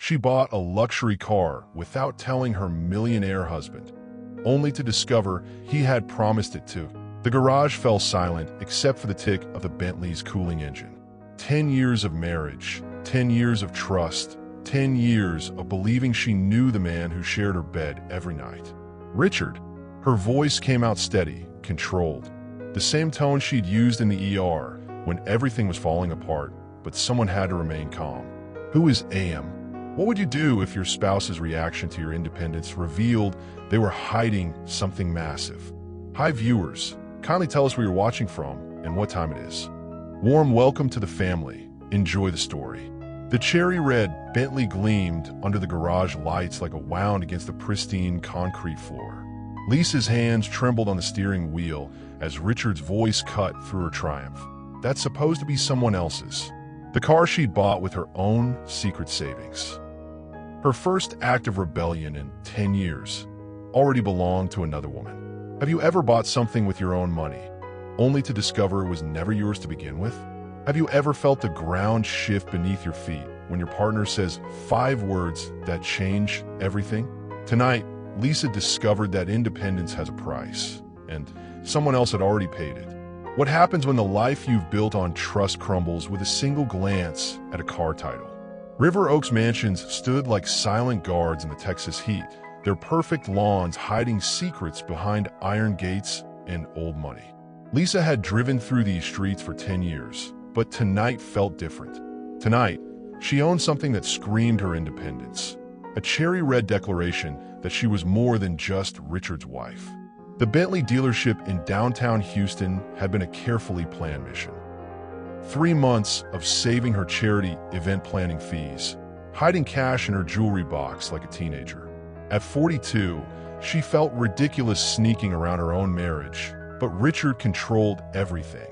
She bought a luxury car without telling her millionaire husband, only to discover he had promised it to. The garage fell silent except for the tick of the Bentley's cooling engine. 10 years of marriage, 10 years of trust, 10 years of believing she knew the man who shared her bed every night. Richard. Her voice came out steady, controlled. The same tone she'd used in the ER when everything was falling apart, but someone had to remain calm. Who is AM? What would you do if your spouse's reaction to your independence revealed they were hiding something massive? Hi viewers, kindly tell us where you're watching from and what time it is. Warm welcome to the family. Enjoy the story. The cherry red Bentley gleamed under the garage lights like a wound against the pristine concrete floor. Lisa's hands trembled on the steering wheel as Richard's voice cut through her triumph. That's supposed to be someone else's. The car she'd bought with her own secret savings. Her first act of rebellion in 10 years already belonged to another woman. Have you ever bought something with your own money, only to discover it was never yours to begin with? Have you ever felt the ground shift beneath your feet when your partner says 5 words that change everything? Tonight, Lisa discovered that independence has a price, and someone else had already paid it. What happens when the life you've built on trust crumbles with a single glance at a car title? River Oaks mansions stood like silent guards in the Texas heat, their perfect lawns hiding secrets behind iron gates and old money. Lisa had driven through these streets for 10 years, but tonight felt different. Tonight, she owned something that screamed her independence. A cherry red declaration that she was more than just Richard's wife. The Bentley dealership in downtown Houston had been a carefully planned mission. 3 months of saving her charity event planning fees, hiding cash in her jewelry box like a teenager. At 42, she felt ridiculous sneaking around her own marriage, but Richard controlled everything.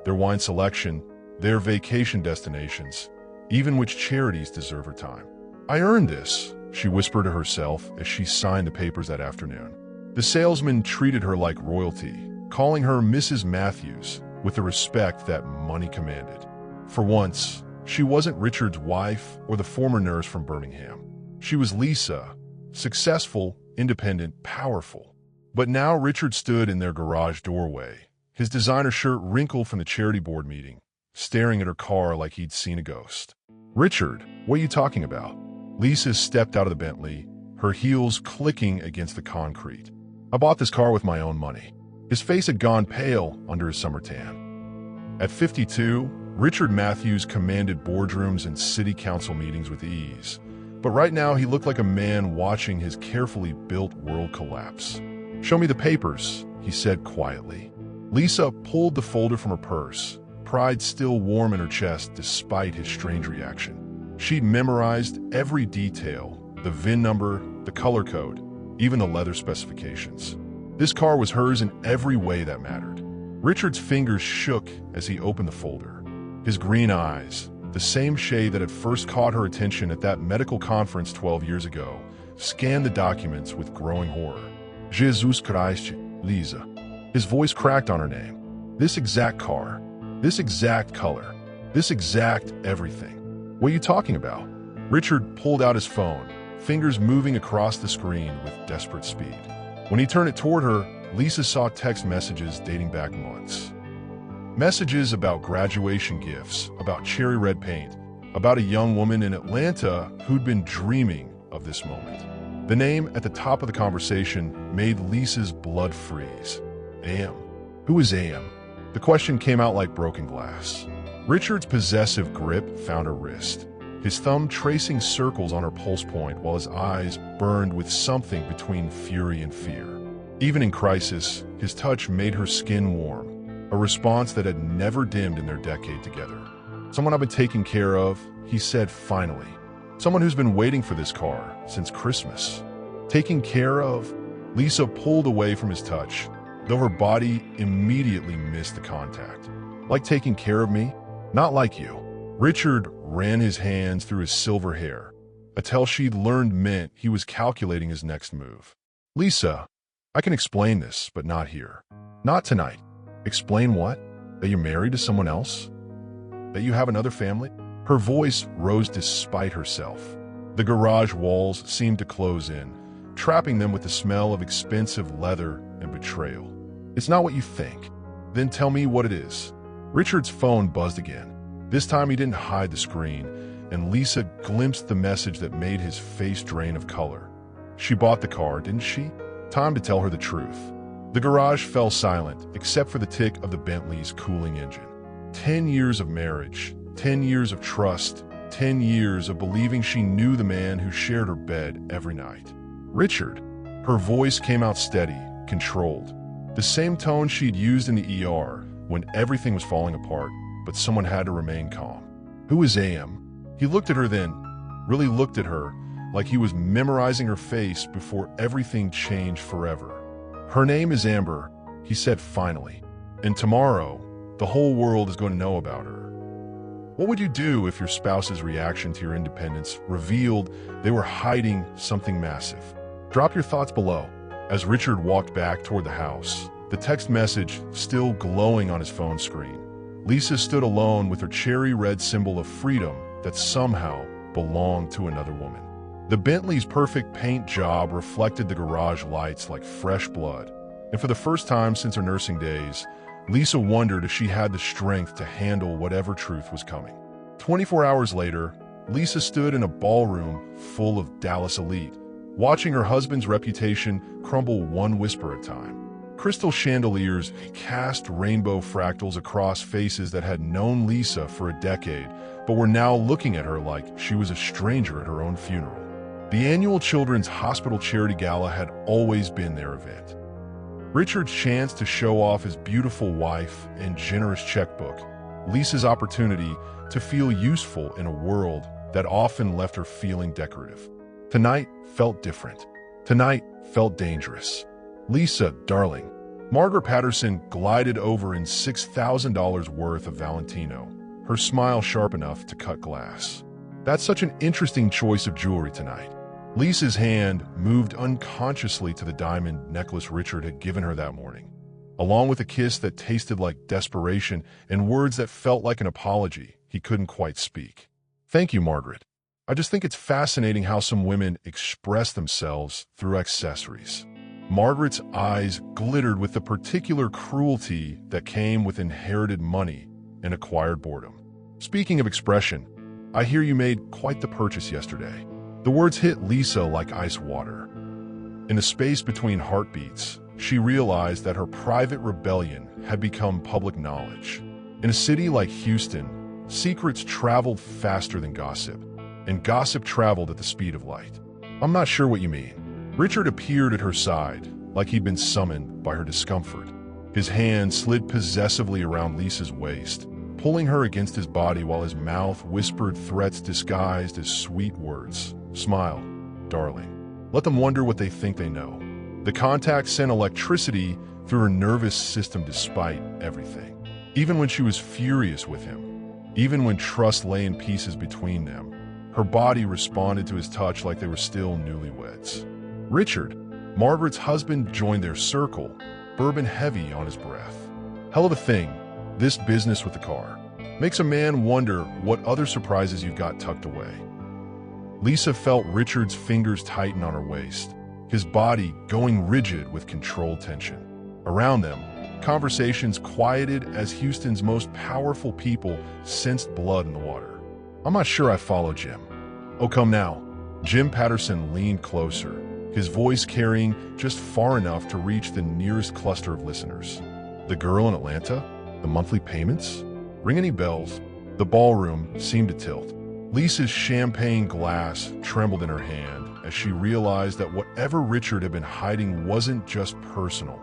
Their wine selection, their vacation destinations, even which charities deserve her time. I earned this, she whispered to herself as she signed the papers that afternoon. The salesman treated her like royalty, calling her Mrs. Matthews with the respect that money commanded. For once, she wasn't Richard's wife or the former nurse from Birmingham. She was Lisa, successful, independent, powerful. But now Richard stood in their garage doorway, his designer shirt wrinkled from the charity board meeting, staring at her car like he'd seen a ghost. Richard, what are you talking about? Lisa stepped out of the Bentley, her heels clicking against the concrete. I bought this car with my own money. His face had gone pale under his summer tan. At 52, Richard Matthews commanded boardrooms and city council meetings with ease. But right now he looked like a man watching his carefully built world collapse. Show me the papers, he said quietly. Lisa pulled the folder from her purse, pride still warm in her chest despite his strange reaction. She'd memorized every detail, the VIN number, the color code, even the leather specifications. This car was hers in every way that mattered. Richard's fingers shook as he opened the folder. His green eyes, the same shade that had first caught her attention at that medical conference 12 years ago, scanned the documents with growing horror. Jesus Christ, Lisa. His voice cracked on her name. This exact car, this exact color, this exact everything. What are you talking about? Richard pulled out his phone, fingers moving across the screen with desperate speed. When he turned it toward her, Lisa saw text messages dating back months. Messages about graduation gifts, about cherry red paint, about a young woman in Atlanta who'd been dreaming of this moment. The name at the top of the conversation made Lisa's blood freeze. AM. Who is AM? The question came out like broken glass. Richard's possessive grip found her wrist, his thumb tracing circles on her pulse point while his eyes burned with something between fury and fear. Even in crisis, his touch made her skin warm, a response that had never dimmed in their decade together. Someone I've been taking care of, he said finally. Someone who's been waiting for this car since Christmas. Taking care of? Lisa pulled away from his touch, though her body immediately missed the contact. Like taking care of me? Not like you. Richard ran his hands through his silver hair, a tell she'd learned meant he was calculating his next move. Lisa, I can explain this, but not here. Not tonight. Explain what? That you're married to someone else? That you have another family? Her voice rose despite herself. The garage walls seemed to close in, trapping them with the smell of expensive leather and betrayal. "It's not what you think." "Then tell me what it is." Richard's phone buzzed again. This time he didn't hide the screen, and Lisa glimpsed the message that made his face drain of color. She bought the car, didn't she? Time to tell her the truth. The garage fell silent, except for the tick of the Bentley's cooling engine. 10 years of marriage, 10 years of trust, 10 years of believing she knew the man who shared her bed every night. "Richard." Her voice came out steady, controlled. The same tone she'd used in the ER when everything was falling apart, but someone had to remain calm. "Who is AM?" He looked at her then, really looked at her, like he was memorizing her face before everything changed forever. "Her name is Amber," he said finally. "And tomorrow, the whole world is going to know about her." What would you do if your spouse's reaction to your independence revealed they were hiding something massive? Drop your thoughts below. As Richard walked back toward the house, the text message still glowing on his phone screen. Lisa stood alone with her cherry red symbol of freedom that somehow belonged to another woman. The Bentley's perfect paint job reflected the garage lights like fresh blood, and for the first time since her nursing days, Lisa wondered if she had the strength to handle whatever truth was coming. 24 hours later, Lisa stood in a ballroom full of Dallas elite, watching her husband's reputation crumble one whisper at a time. Crystal chandeliers cast rainbow fractals across faces that had known Lisa for a decade, but were now looking at her like she was a stranger at her own funeral. The annual Children's Hospital Charity Gala had always been their event. Richard's chance to show off his beautiful wife and generous checkbook, Lisa's opportunity to feel useful in a world that often left her feeling decorative. Tonight felt different. Tonight felt dangerous. "Lisa, darling." Margaret Patterson glided over in $6,000 worth of Valentino, her smile sharp enough to cut glass. "That's such an interesting choice of jewelry tonight." Lisa's hand moved unconsciously to the diamond necklace Richard had given her that morning, along with a kiss that tasted like desperation and words that felt like an apology he couldn't quite speak. "Thank you, Margaret. I just think it's fascinating how some women express themselves through accessories." Margaret's eyes glittered with the particular cruelty that came with inherited money and acquired boredom. "Speaking of expression, I hear you made quite the purchase yesterday." The words hit Lisa like ice water. In the space between heartbeats, she realized that her private rebellion had become public knowledge. In a city like Houston, secrets traveled faster than gossip, and gossip traveled at the speed of light. "I'm not sure what you mean." Richard appeared at her side, like he'd been summoned by her discomfort. His hand slid possessively around Lisa's waist, pulling her against his body while his mouth whispered threats disguised as sweet words. "Smile, darling. Let them wonder what they think they know." The contact sent electricity through her nervous system despite everything. Even when she was furious with him, even when trust lay in pieces between them, her body responded to his touch like they were still newlyweds. Richard, Margaret's husband, joined their circle, bourbon heavy on his breath. "Hell of a thing, this business with the car. Makes a man wonder what other surprises you've got tucked away." Lisa felt Richard's fingers tighten on her waist, his body going rigid with controlled tension. Around them, conversations quieted as Houston's most powerful people sensed blood in the water. "I'm not sure I follow Jim." "Oh, come now." Jim Patterson leaned closer, his voice carrying just far enough to reach the nearest cluster of listeners. "The girl in Atlanta? The monthly payments? Ring any bells?" The ballroom seemed to tilt. Lisa's champagne glass trembled in her hand as she realized that whatever Richard had been hiding wasn't just personal.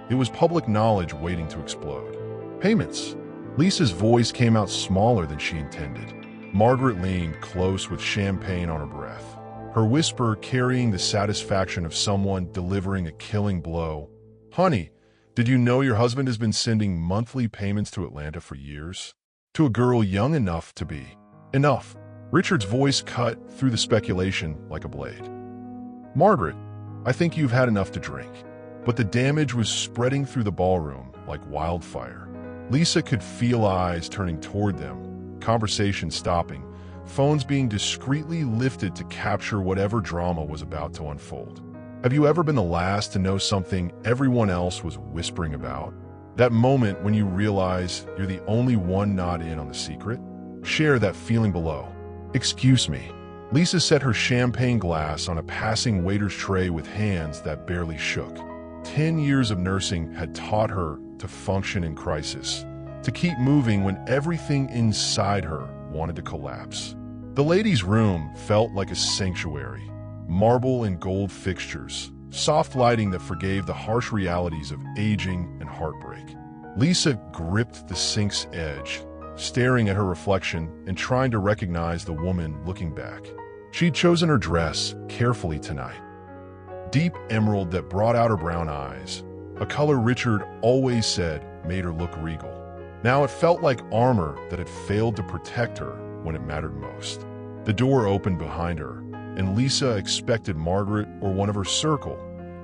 It was public knowledge waiting to explode. "Payments." Lisa's voice came out smaller than she intended. Margaret leaned close with champagne on her breath, her whisper carrying the satisfaction of someone delivering a killing blow. "Honey, did you know your husband has been sending monthly payments to Atlanta for years? To a girl young enough to be..." "Enough." Richard's voice cut through the speculation like a blade. "Margaret, I think you've had enough to drink." But the damage was spreading through the ballroom like wildfire. Lisa could feel eyes turning toward them, conversation stopping, phones being discreetly lifted to capture whatever drama was about to unfold. Have you ever been the last to know something everyone else was whispering about? That moment when you realize you're the only one not in on the secret? Share that feeling below. Excuse me. Lisa set her champagne glass on a passing waiter's tray with hands that barely shook. 10 years of nursing had taught her to function in crisis, to keep moving when everything inside her wanted to collapse. The ladies' room felt like a sanctuary. Marble and gold fixtures, soft lighting that forgave the harsh realities of aging and heartbreak. Lisa gripped the sink's edge, staring at her reflection and trying to recognize the woman looking back. She'd chosen her dress carefully tonight. Deep emerald that brought out her brown eyes, a color Richard always said made her look regal. Now it felt like armor that had failed to protect her when it mattered most. The door opened behind her, and Lisa expected Margaret or one of her circle,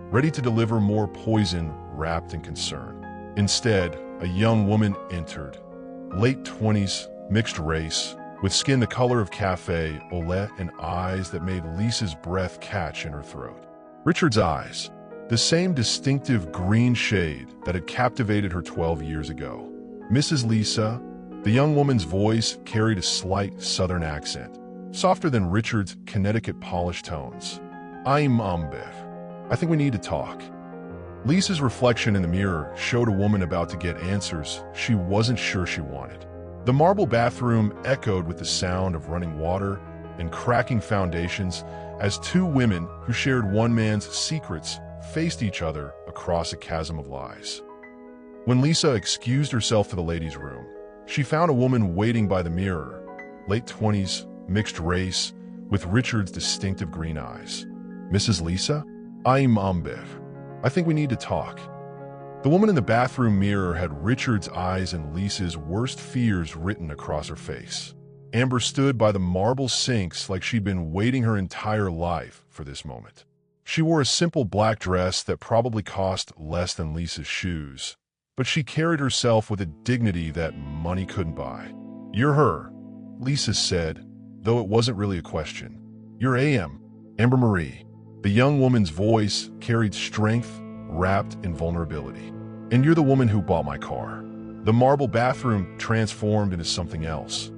ready to deliver more poison wrapped in concern. Instead, a young woman entered, late 20s, mixed race, with skin the color of cafe au lait and eyes that made Lisa's breath catch in her throat. Richard's eyes, the same distinctive green shade that had captivated her 12 years ago. Mrs. Lisa, the young woman's voice carried a slight southern accent, softer than Richard's Connecticut polished tones. I'm Bev. I think we need to talk. Lisa's reflection in the mirror showed a woman about to get answers she wasn't sure she wanted. The marble bathroom echoed with the sound of running water and cracking foundations as two women who shared one man's secrets faced each other across a chasm of lies. When Lisa excused herself to the ladies' room, she found a woman waiting by the mirror, late 20s, mixed race, with Richard's distinctive green eyes. Mrs. Lisa? I'm Bev. I think we need to talk. The woman in the bathroom mirror had Richard's eyes and Lisa's worst fears written across her face. Amber stood by the marble sinks like she'd been waiting her entire life for this moment. She wore a simple black dress that probably cost less than Lisa's shoes, but she carried herself with a dignity that money couldn't buy. You're her, Lisa said, though it wasn't really a question. You're Amber Marie. The young woman's voice carried strength wrapped in vulnerability. And you're the woman who bought my car. The marble bathroom transformed into something else.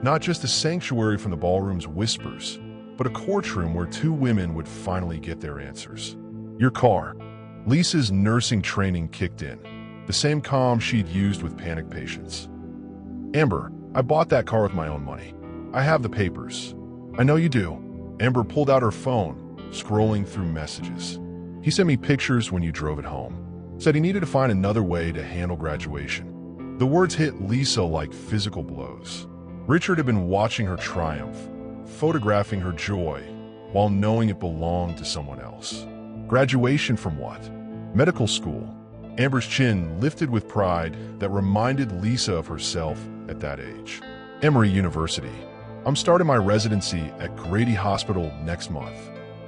Not just a sanctuary from the ballroom's whispers, but a courtroom where two women would finally get their answers. Your car. Lisa's nursing training kicked in, the same calm she'd used with panic patients. Amber, I bought that car with my own money. I have the papers. I know you do. Amber pulled out her phone, scrolling through messages. He sent me pictures when you drove it home. Said he needed to find another way to handle graduation. The words hit Lisa like physical blows. Richard had been watching her triumph, photographing her joy, while knowing it belonged to someone else. Graduation from what? Medical school. Amber's chin lifted with pride that reminded Lisa of herself at that age. Emory University. I'm starting my residency at Grady Hospital next month.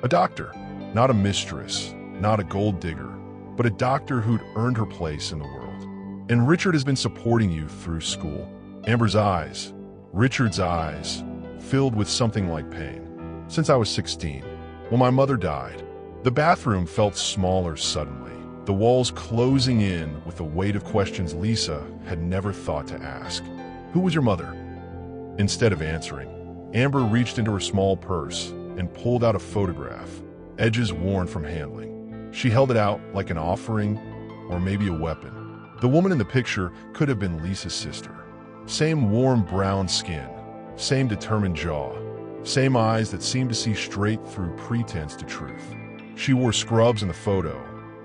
A doctor, not a mistress, not a gold digger, but a doctor who'd earned her place in the world. And Richard has been supporting you through school. Amber's eyes, Richard's eyes, filled with something like pain. Since I was 16, when my mother died, the bathroom felt smaller suddenly, the walls closing in with the weight of questions Lisa had never thought to ask. Who was your mother? Instead of answering, Amber reached into her small purse and pulled out a photograph, edges worn from handling. She held it out like an offering or maybe a weapon. The woman in the picture could have been Lisa's sister. Same warm brown skin, same determined jaw, same eyes that seemed to see straight through pretense to truth. She wore scrubs in the photo,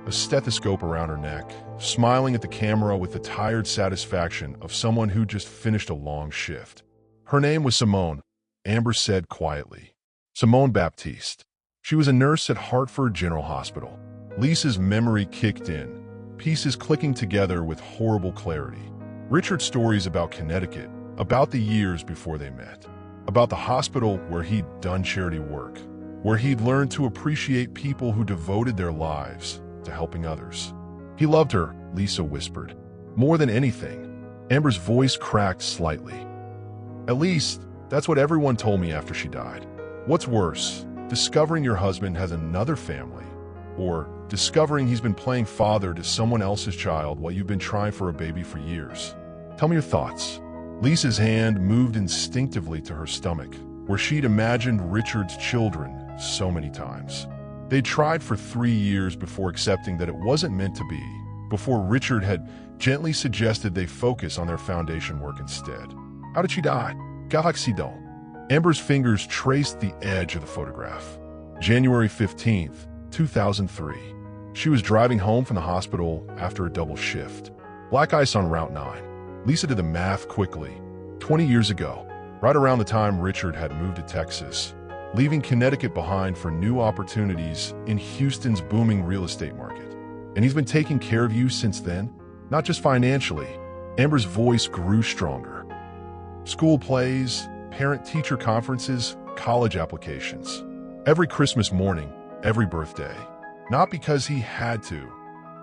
a stethoscope around her neck, smiling at the camera with the tired satisfaction of someone who just finished a long shift. Her name was Simone, Amber said quietly. Simone Baptiste. She was a nurse at Hartford General Hospital. Lisa's memory kicked in, pieces clicking together with horrible clarity. Richard's stories about Connecticut, about the years before they met, about the hospital where he'd done charity work, where he'd learned to appreciate people who devoted their lives to helping others. He loved her, Lisa whispered. More than anything. Amber's voice cracked slightly. At least, That's what everyone told me after she died. What's worse, discovering your husband has another family, or discovering he's been playing father to someone else's child while you've been trying for a baby for years? Tell me your thoughts." Lisa's hand moved instinctively to her stomach, where she'd imagined Richard's children so many times. They'd tried for 3 years before accepting that it wasn't meant to be, before Richard had gently suggested they focus on their foundation work instead. How did she die? Quel accident? Amber's fingers traced the edge of the photograph. January 15th, 2003. She was driving home from the hospital after a double shift. Black ice on Route 9. Lisa did the math quickly. 20 years ago, right around the time Richard had moved to Texas, leaving Connecticut behind for new opportunities in Houston's booming real estate market. And he's been taking care of you since then? Not just financially. Amber's voice grew stronger. School plays, parent-teacher conferences, college applications. Every Christmas morning, every birthday. Not because he had to,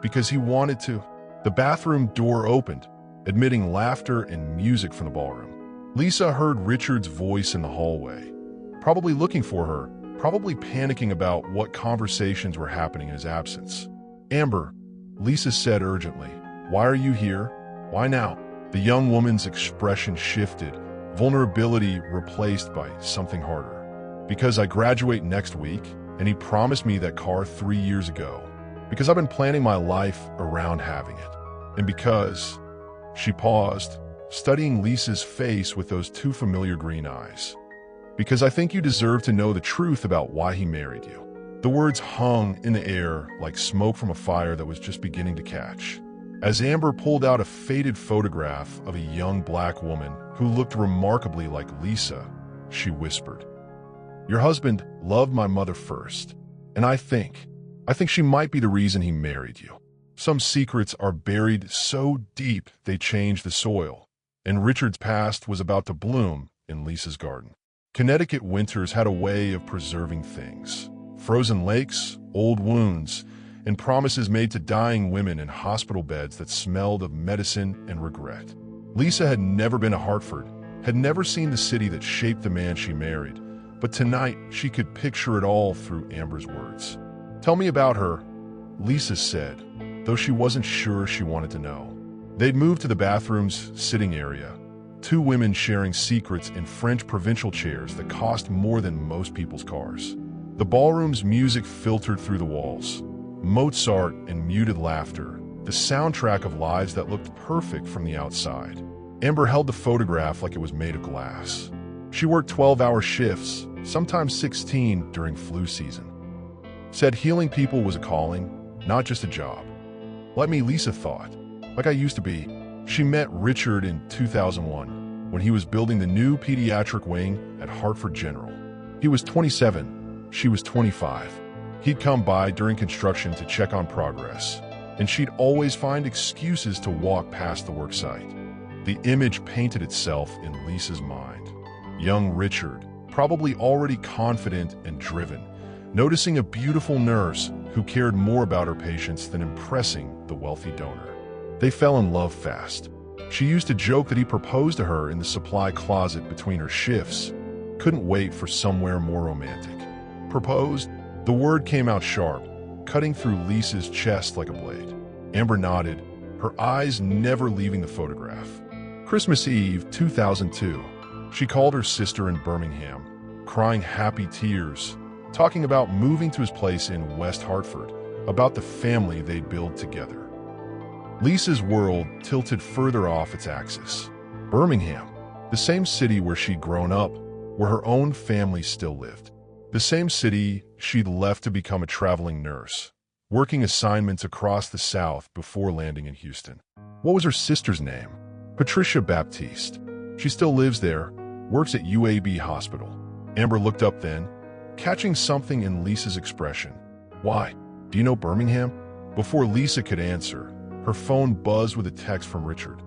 because he wanted to. The bathroom door opened, admitting laughter and music from the ballroom. Lisa heard Richard's voice in the hallway, probably looking for her, probably panicking about what conversations were happening in his absence. "Amber," Lisa said urgently, "why are you here? Why now?" The young woman's expression shifted, vulnerability replaced by something harder. "Because I graduate next week, and he promised me that car 3 years ago. Because I've been planning my life around having it. And because..." She paused, studying Lisa's face with those two familiar green eyes. "Because I think you deserve to know the truth about why he married you." The words hung in the air like smoke from a fire that was just beginning to catch. As Amber pulled out a faded photograph of a young black woman who looked remarkably like Lisa, she whispered, "Your husband loved my mother first, and I think she might be the reason he married you. Some secrets are buried so deep they change the soil, and Richard's past was about to bloom in Lisa's garden." Connecticut winters had a way of preserving things. Frozen lakes, old wounds, and promises made to dying women in hospital beds that smelled of medicine and regret. Lisa had never been to Hartford, had never seen the city that shaped the man she married, but tonight she could picture it all through Amber's words. "Tell me about her," Lisa said, though she wasn't sure she wanted to know. They'd moved to the bathroom's sitting area, two women sharing secrets in French provincial chairs that cost more than most people's cars. The ballroom's music filtered through the walls. Mozart and muted laughter, the soundtrack of lives that looked perfect from the outside. Amber held the photograph like it was made of glass. She worked 12-hour shifts, sometimes 16 during flu season. Said healing people was a calling, not just a job. Like me, Lisa thought. Like I used to be. She met Richard in 2001, when he was building the new pediatric wing at Hartford General. He was 27, she was 25. He'd come by during construction to check on progress, and she'd always find excuses to walk past the work site. The image painted itself in Lisa's mind. Young Richard, probably already confident and driven, noticing a beautiful nurse who cared more about her patients than impressing the wealthy donor. They fell in love fast. She used to joke that he proposed to her in the supply closet between her shifts. Couldn't wait for somewhere more romantic. Proposed? The word came out sharp, cutting through Lisa's chest like a blade. Amber nodded, her eyes never leaving the photograph. Christmas Eve, 2002. She called her sister in Birmingham, crying happy tears, talking about moving to his place in West Hartford, about the family they'd build together. Lisa's world tilted further off its axis. Birmingham, the same city where she'd grown up, where her own family still lived. The same city she'd left to become a traveling nurse, working assignments across the South before landing in Houston. What was her sister's name? Patricia Baptiste. She still lives there, works at UAB Hospital. Amber looked up then, catching something in Lisa's expression. "Why? Do you know Birmingham?" Before Lisa could answer, her phone buzzed with a text from Richard.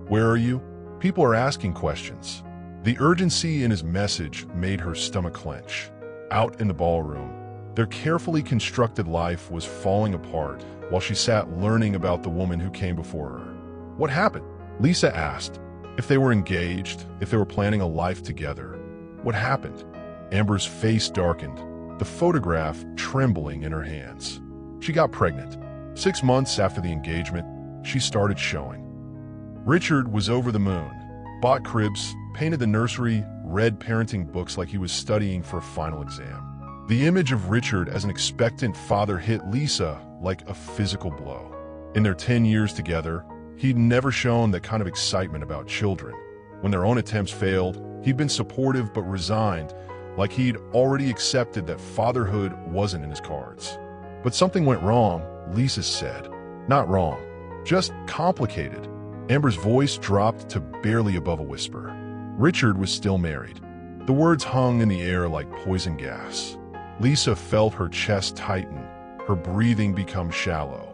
"Where are you? People are asking questions." The urgency in his message made her stomach clench. Out in the ballroom, their carefully constructed life was falling apart while she sat learning about the woman who came before her. What happened? Lisa asked. If they were engaged, if they were planning a life together. What happened? Amber's face darkened, the photograph trembling in her hands. She got pregnant. 6 months after the engagement, she started showing. Richard was over the moon, bought cribs, painted the nursery, read parenting books like he was studying for a final exam. The image of Richard as an expectant father hit Lisa like a physical blow. In their 10 years together, he'd never shown that kind of excitement about children. When their own attempts failed, he'd been supportive but resigned, like he'd already accepted that fatherhood wasn't in his cards. But something went wrong, Lisa said. Not wrong, just complicated. Amber's voice dropped to barely above a whisper. Richard was still married. The words hung in the air like poison gas. Lisa felt her chest tighten, her breathing become shallow.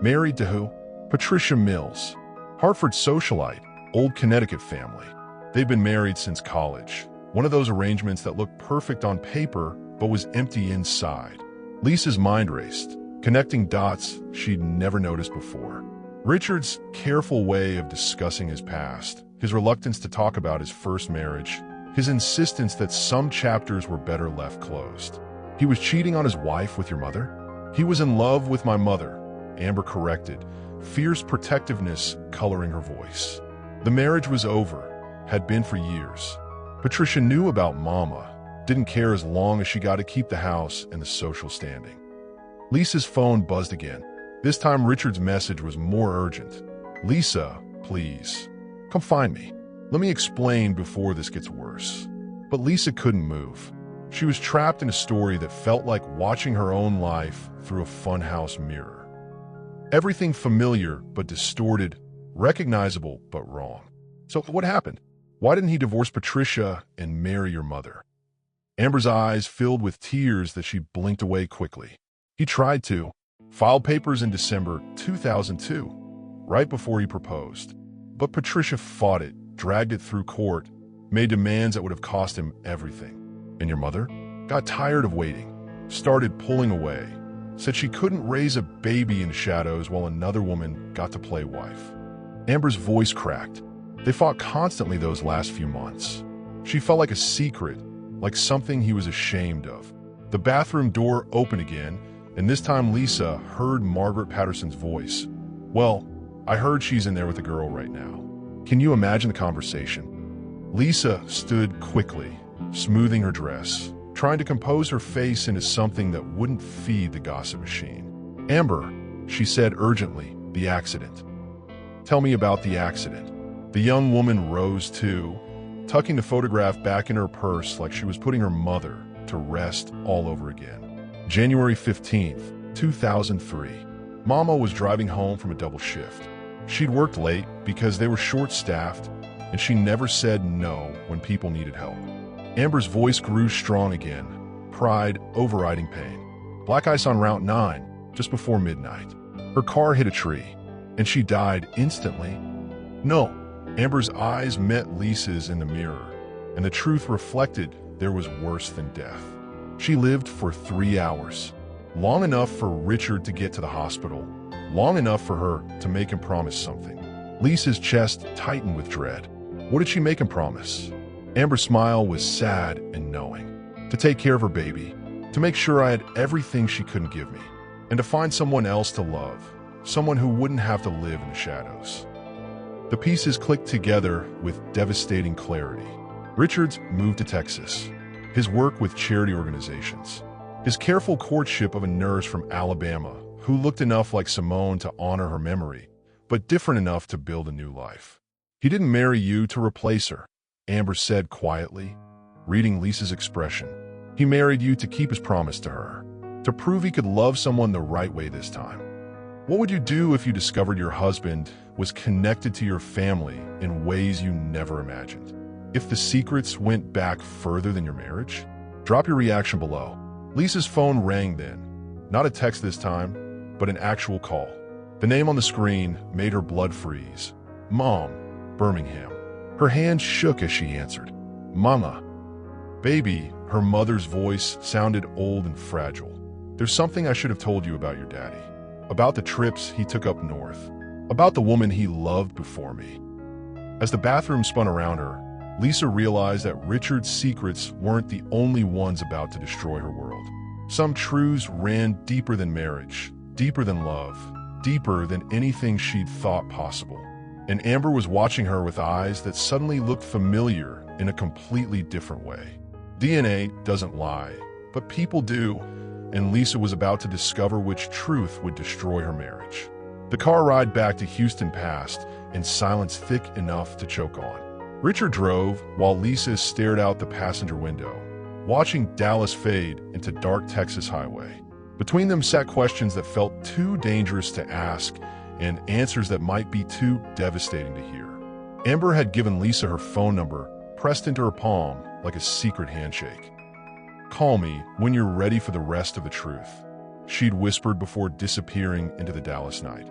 Married to who? Patricia Mills, Hartford socialite, old Connecticut family. They'd been married since college. One of those arrangements that looked perfect on paper, but was empty inside. Lisa's mind raced, connecting dots she'd never noticed before. Richard's careful way of discussing his past, his reluctance to talk about his first marriage, his insistence that some chapters were better left closed. He was cheating on his wife with your mother? He was in love with my mother, Amber corrected, fierce protectiveness coloring her voice. The marriage was over, had been for years. Patricia knew about Mama, didn't care as long as she got to keep the house and the social standing. Lisa's phone buzzed again. This time Richard's message was more urgent. Lisa, please, come find me. Let me explain before this gets worse. But Lisa couldn't move. She was trapped in a story that felt like watching her own life through a funhouse mirror. Everything familiar but distorted, recognizable but wrong. So what happened? Why didn't he divorce Patricia and marry your mother? Amber's eyes filled with tears that she blinked away quickly. He tried to. Filed papers in December 2002, right before he proposed. But Patricia fought it, dragged it through court, made demands that would have cost him everything. And your mother? Got tired of waiting, started pulling away, said she couldn't raise a baby in the shadows while another woman got to play wife. Amber's voice cracked. They fought constantly those last few months. She felt like a secret, like something he was ashamed of. The bathroom door opened again, and this time Lisa heard Margaret Patterson's voice. Well, I heard she's in there with a girl right now. Can you imagine the conversation? Lisa stood quickly, smoothing her dress, trying to compose her face into something that wouldn't feed the gossip machine. Amber, she said urgently, the accident. Tell me about the accident. The young woman rose too, tucking the photograph back in her purse like she was putting her mother to rest all over again. January 15th, 2003. Mama was driving home from a double shift. She'd worked late because they were short-staffed, and she never said no when people needed help. Amber's voice grew strong again, pride overriding pain. Black ice on Route 9, just before midnight. Her car hit a tree, and she died instantly. No, Amber's eyes met Lisa's in the mirror, and the truth reflected there was worse than death. She lived for 3 hours, long enough for Richard to get to the hospital, long enough for her to make him promise something. Lisa's chest tightened with dread. What did she make him promise? Amber's smile was sad and knowing. To take care of her baby, to make sure I had everything she couldn't give me, and to find someone else to love, someone who wouldn't have to live in the shadows. The pieces clicked together with devastating clarity. Richards moved to Texas. His work with charity organizations, his careful courtship of a nurse from Alabama who looked enough like Simone to honor her memory, but different enough to build a new life. He didn't marry you to replace her, Amber said quietly, reading Lisa's expression. He married you to keep his promise to her, to prove he could love someone the right way this time. What would you do if you discovered your husband was connected to your family in ways you never imagined? If the secrets went back further than your marriage? Drop your reaction below. Lisa's phone rang then. Not a text this time, but an actual call. The name on the screen made her blood freeze. Mom, Birmingham. Her hand shook as she answered. Mama. Baby, her mother's voice sounded old and fragile. There's something I should have told you about your daddy. About the trips he took up north. About the woman he loved before me. As the bathroom spun around her, Lisa realized that Richard's secrets weren't the only ones about to destroy her world. Some truths ran deeper than marriage, deeper than love, deeper than anything she'd thought possible. And Amber was watching her with eyes that suddenly looked familiar in a completely different way. DNA doesn't lie, but people do, and Lisa was about to discover which truth would destroy her marriage. The car ride back to Houston passed in silence thick enough to choke on. Richard drove while Lisa stared out the passenger window, watching Dallas fade into dark Texas highway. Between them sat questions that felt too dangerous to ask and answers that might be too devastating to hear. Amber had given Lisa her phone number, pressed into her palm like a secret handshake. "Call me when you're ready for the rest of the truth," she'd whispered before disappearing into the Dallas night,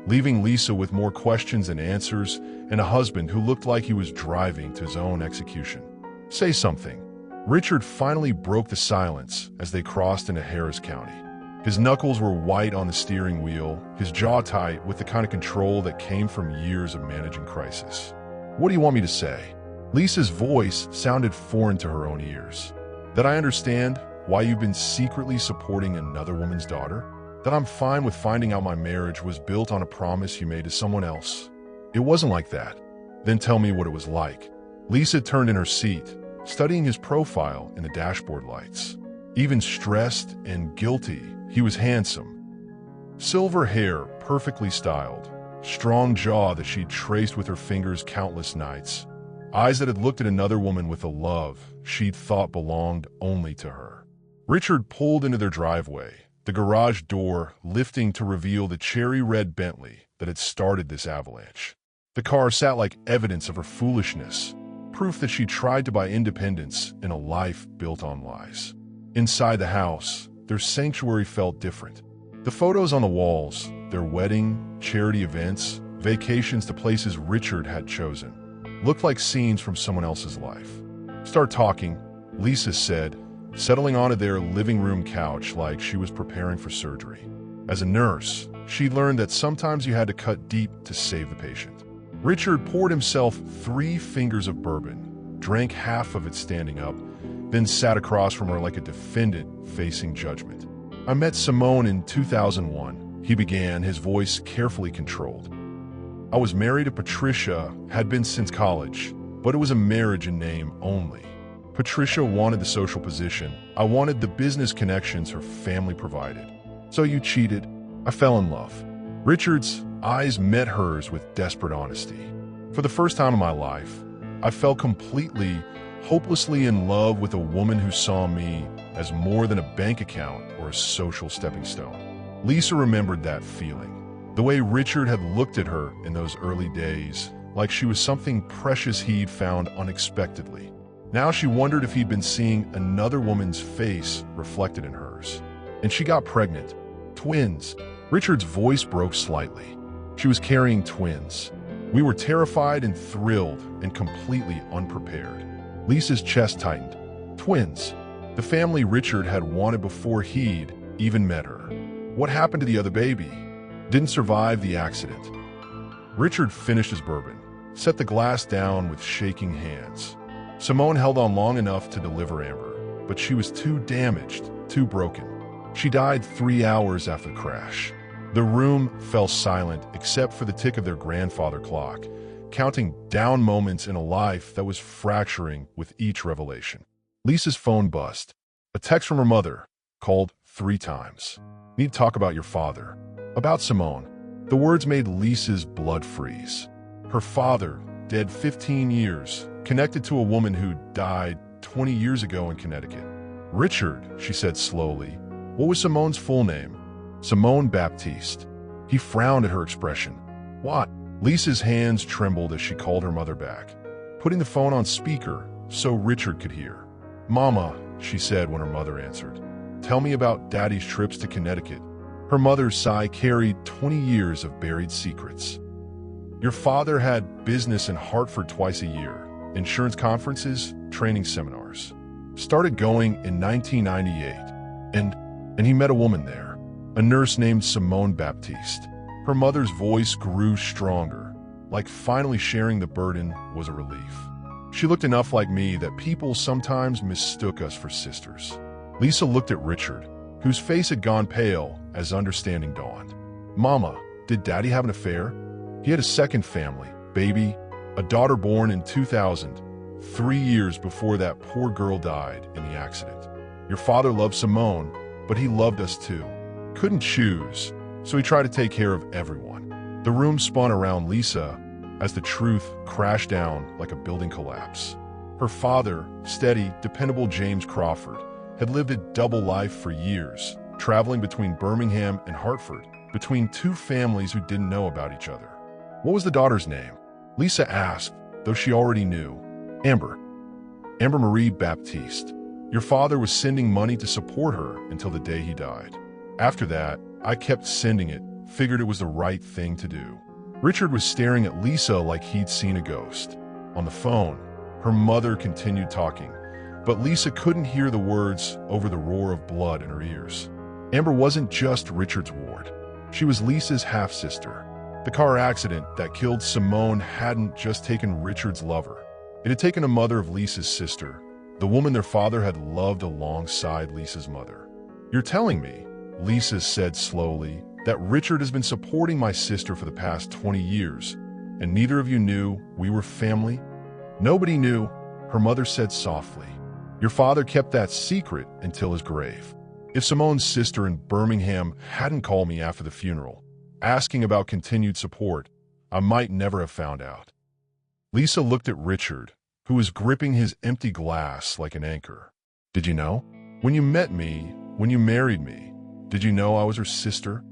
leaving Lisa with more questions than answers and a husband who looked like he was driving to his own execution. "Say something." Richard finally broke the silence as they crossed into Harris County. His knuckles were white on the steering wheel, his jaw tight with the kind of control that came from years of managing crisis. "What do you want me to say?" Lisa's voice sounded foreign to her own ears. "That I understand why you've been secretly supporting another woman's daughter? That I'm fine with finding out my marriage was built on a promise you made to someone else?" "It wasn't like that." "Then tell me what it was like." Lisa turned in her seat, studying his profile in the dashboard lights. Even stressed and guilty, he was handsome. Silver hair, perfectly styled, strong jaw that she'd traced with her fingers countless nights, eyes that had looked at another woman with a love she'd thought belonged only to her. Richard pulled into their driveway, the garage door lifting to reveal the cherry-red Bentley that had started this avalanche. The car sat like evidence of her foolishness, proof that she tried to buy independence in a life built on lies. Inside the house, their sanctuary felt different. The photos on the walls, their wedding, charity events, vacations to places Richard had chosen, looked like scenes from someone else's life. "Start talking," Lisa said, settling onto their living room couch like she was preparing for surgery. As a nurse, she learned that sometimes you had to cut deep to save the patient. Richard poured himself 3 fingers of bourbon, drank half of it standing up, then sat across from her like a defendant facing judgment. "I met Simone in 2001, he began, his voice carefully controlled. "I was married to Patricia, had been since college, but it was a marriage in name only. Patricia wanted the social position. I wanted the business connections her family provided. So you cheated. I fell in love." Richard's eyes met hers with desperate honesty. "For the first time in my life, I fell completely, hopelessly in love with a woman who saw me as more than a bank account or a social stepping stone." Lisa remembered that feeling, the way Richard had looked at her in those early days, like she was something precious he'd found unexpectedly. Now she wondered if he'd been seeing another woman's face reflected in hers. And she got pregnant. Twins. Richard's voice broke slightly. She was carrying twins. "We were terrified and thrilled and completely unprepared." Lisa's chest tightened. Twins. The family Richard had wanted before he'd even met her. What happened to the other baby? Didn't survive the accident. Richard finished his bourbon, set the glass down with shaking hands. Simone held on long enough to deliver Amber, but she was too damaged, too broken. She died 3 hours after the crash. The room fell silent except for the tick of their grandfather clock, counting down moments in a life that was fracturing with each revelation. Lisa's phone buzzed. A text from her mother, called 3 times. "Need to talk about your father." About Simone. The words made Lisa's blood freeze. Her father, dead 15 years, connected to a woman who died 20 years ago in Connecticut. "Richard," she said slowly. "What was Simone's full name?" "Simone Baptiste." He frowned at her expression. "What?" Lisa's hands trembled as she called her mother back, putting the phone on speaker so Richard could hear. "Mama," she said when her mother answered. "Tell me about Daddy's trips to Connecticut." Her mother's sigh carried 20 years of buried secrets. "Your father had business in Hartford twice a year, insurance conferences, training seminars. Started going in 1998, and he met a woman there, a nurse named Simone Baptiste." Her mother's voice grew stronger, like finally sharing the burden was a relief. She looked enough like me that people sometimes mistook us for sisters. Lisa looked at Richard, whose face had gone pale as understanding dawned. Mama, did Daddy have an affair? He had a second family, baby, a daughter born in 2000, 3 years before that poor girl died in the accident. Your father loved Simone, but he loved us too. Couldn't choose, so he tried to take care of everyone. The room spun around Lisa as the truth crashed down like a building collapse. Her father, steady, dependable James Crawford, had lived a double life for years, traveling between Birmingham and Hartford, between two families who didn't know about each other. What was the daughter's name? Lisa asked, though she already knew. Amber. Amber Marie Baptiste. Your father was sending money to support her until the day he died. After that, I kept sending it, figured it was the right thing to do. Richard was staring at Lisa like he'd seen a ghost. On the phone, her mother continued talking, but Lisa couldn't hear the words over the roar of blood in her ears. Amber wasn't just Richard's ward. She was Lisa's half-sister. The car accident that killed Simone hadn't just taken Richard's lover. It had taken a mother of Lisa's sister, the woman their father had loved alongside Lisa's mother. You're telling me, Lisa said slowly, that Richard has been supporting my sister for the past 20 years, and neither of you knew we were family? Nobody knew, her mother said softly. Your father kept that secret until his grave. If Simone's sister in Birmingham hadn't called me after the funeral, asking about continued support, I might never have found out. Lisa looked at Richard, who was gripping his empty glass like an anchor. Did you know? When you met me, when you married me, did you know I was her sister?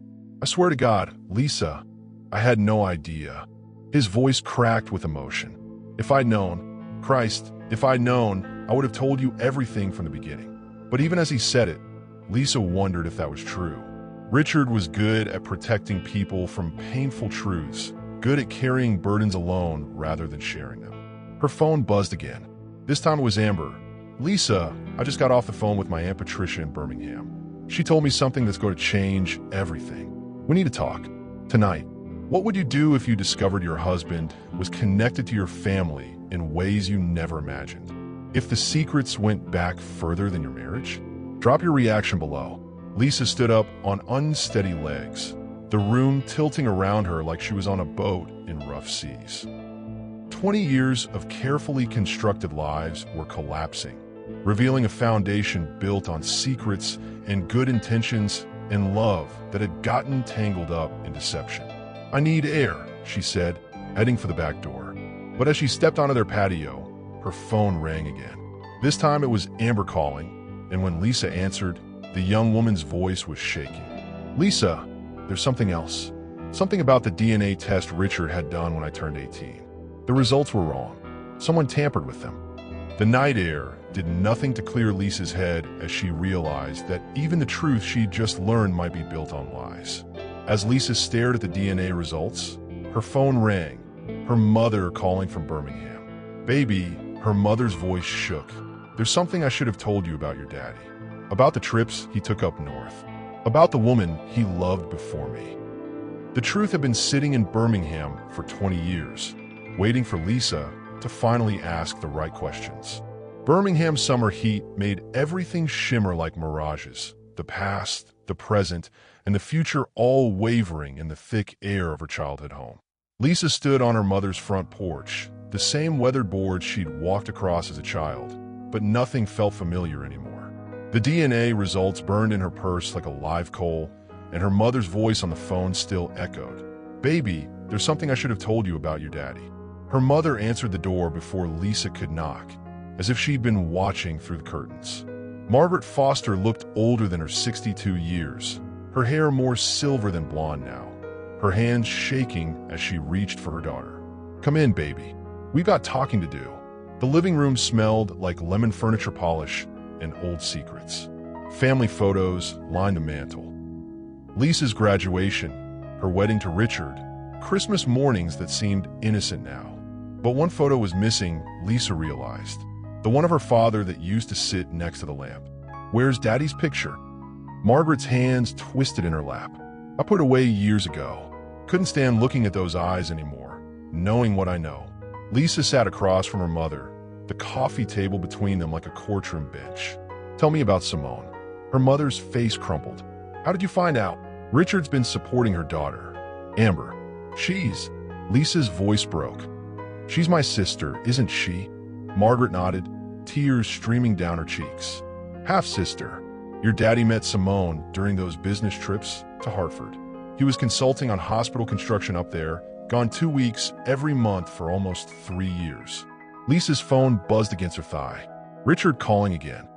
I swear to God, Lisa, I had no idea. His voice cracked with emotion. If I'd known, Christ, if I'd known, I would have told you everything from the beginning. But even as he said it, Lisa wondered if that was true. Richard was good at protecting people from painful truths, good at carrying burdens alone rather than sharing them. Her phone buzzed again. This time it was Amber. Lisa, I just got off the phone with my Aunt Patricia in Birmingham. She told me something that's going to change everything. We need to talk. Tonight. What would you do if you discovered your husband was connected to your family in ways you never imagined? If the secrets went back further than your marriage? Drop your reaction below. Lisa stood up on unsteady legs, the room tilting around her like she was on a boat in rough seas. 20 years of carefully constructed lives were collapsing, revealing a foundation built on secrets and good intentions and love that had gotten tangled up in deception. I need air, she said, heading for the back door. But as she stepped onto their patio, her phone rang again. This time it was Amber calling, and when Lisa answered, the young woman's voice was shaking. Lisa, there's something else. Something about the DNA test Richard had done when I turned 18. The results were wrong. Someone tampered with them. The night air did nothing to clear Lisa's head as she realized that even the truth she'd just learned might be built on lies. As Lisa stared at the DNA results, her phone rang, her mother calling from Birmingham. Baby, her mother's voice shook. There's something I should have told you about your daddy. About the trips he took up north. About the woman he loved before me. The truth had been sitting in Birmingham for 20 years, waiting for Lisa to finally ask the right questions. Birmingham's summer heat made everything shimmer like mirages, the past, the present, and the future all wavering in the thick air of her childhood home. Lisa stood on her mother's front porch, the same weathered board she'd walked across as a child, but nothing felt familiar anymore. The DNA results burned in her purse like a live coal, and her mother's voice on the phone still echoed. Baby, there's something I should have told you about your daddy. Her mother answered the door before Lisa could knock, as if she'd been watching through the curtains. Margaret Foster looked older than her 62 years, her hair more silver than blonde now, her hands shaking as she reached for her daughter. Come in, baby. We've got talking to do. The living room smelled like lemon furniture polish and old secrets. Family photos lined the mantel. Lisa's graduation, her wedding to Richard, Christmas mornings that seemed innocent now. But one photo was missing, Lisa realized. The one of her father that used to sit next to the lamp. Where's Daddy's picture? Margaret's hands twisted in her lap. I put away years ago. Couldn't stand looking at those eyes anymore, knowing what I know. Lisa sat across from her mother, the coffee table between them like a courtroom bench. "Tell me about Simone." Her mother's face crumpled. "How did you find out?" "Richard's been supporting her daughter, Amber." "She's..." Lisa's voice broke. "She's my sister, isn't she?" Margaret nodded, tears streaming down her cheeks. "Half-sister. Your daddy met Simone during those business trips to Hartford. He was consulting on hospital construction up there, gone 2 weeks every month for almost 3 years. Lisa's phone buzzed against her thigh. Richard calling again.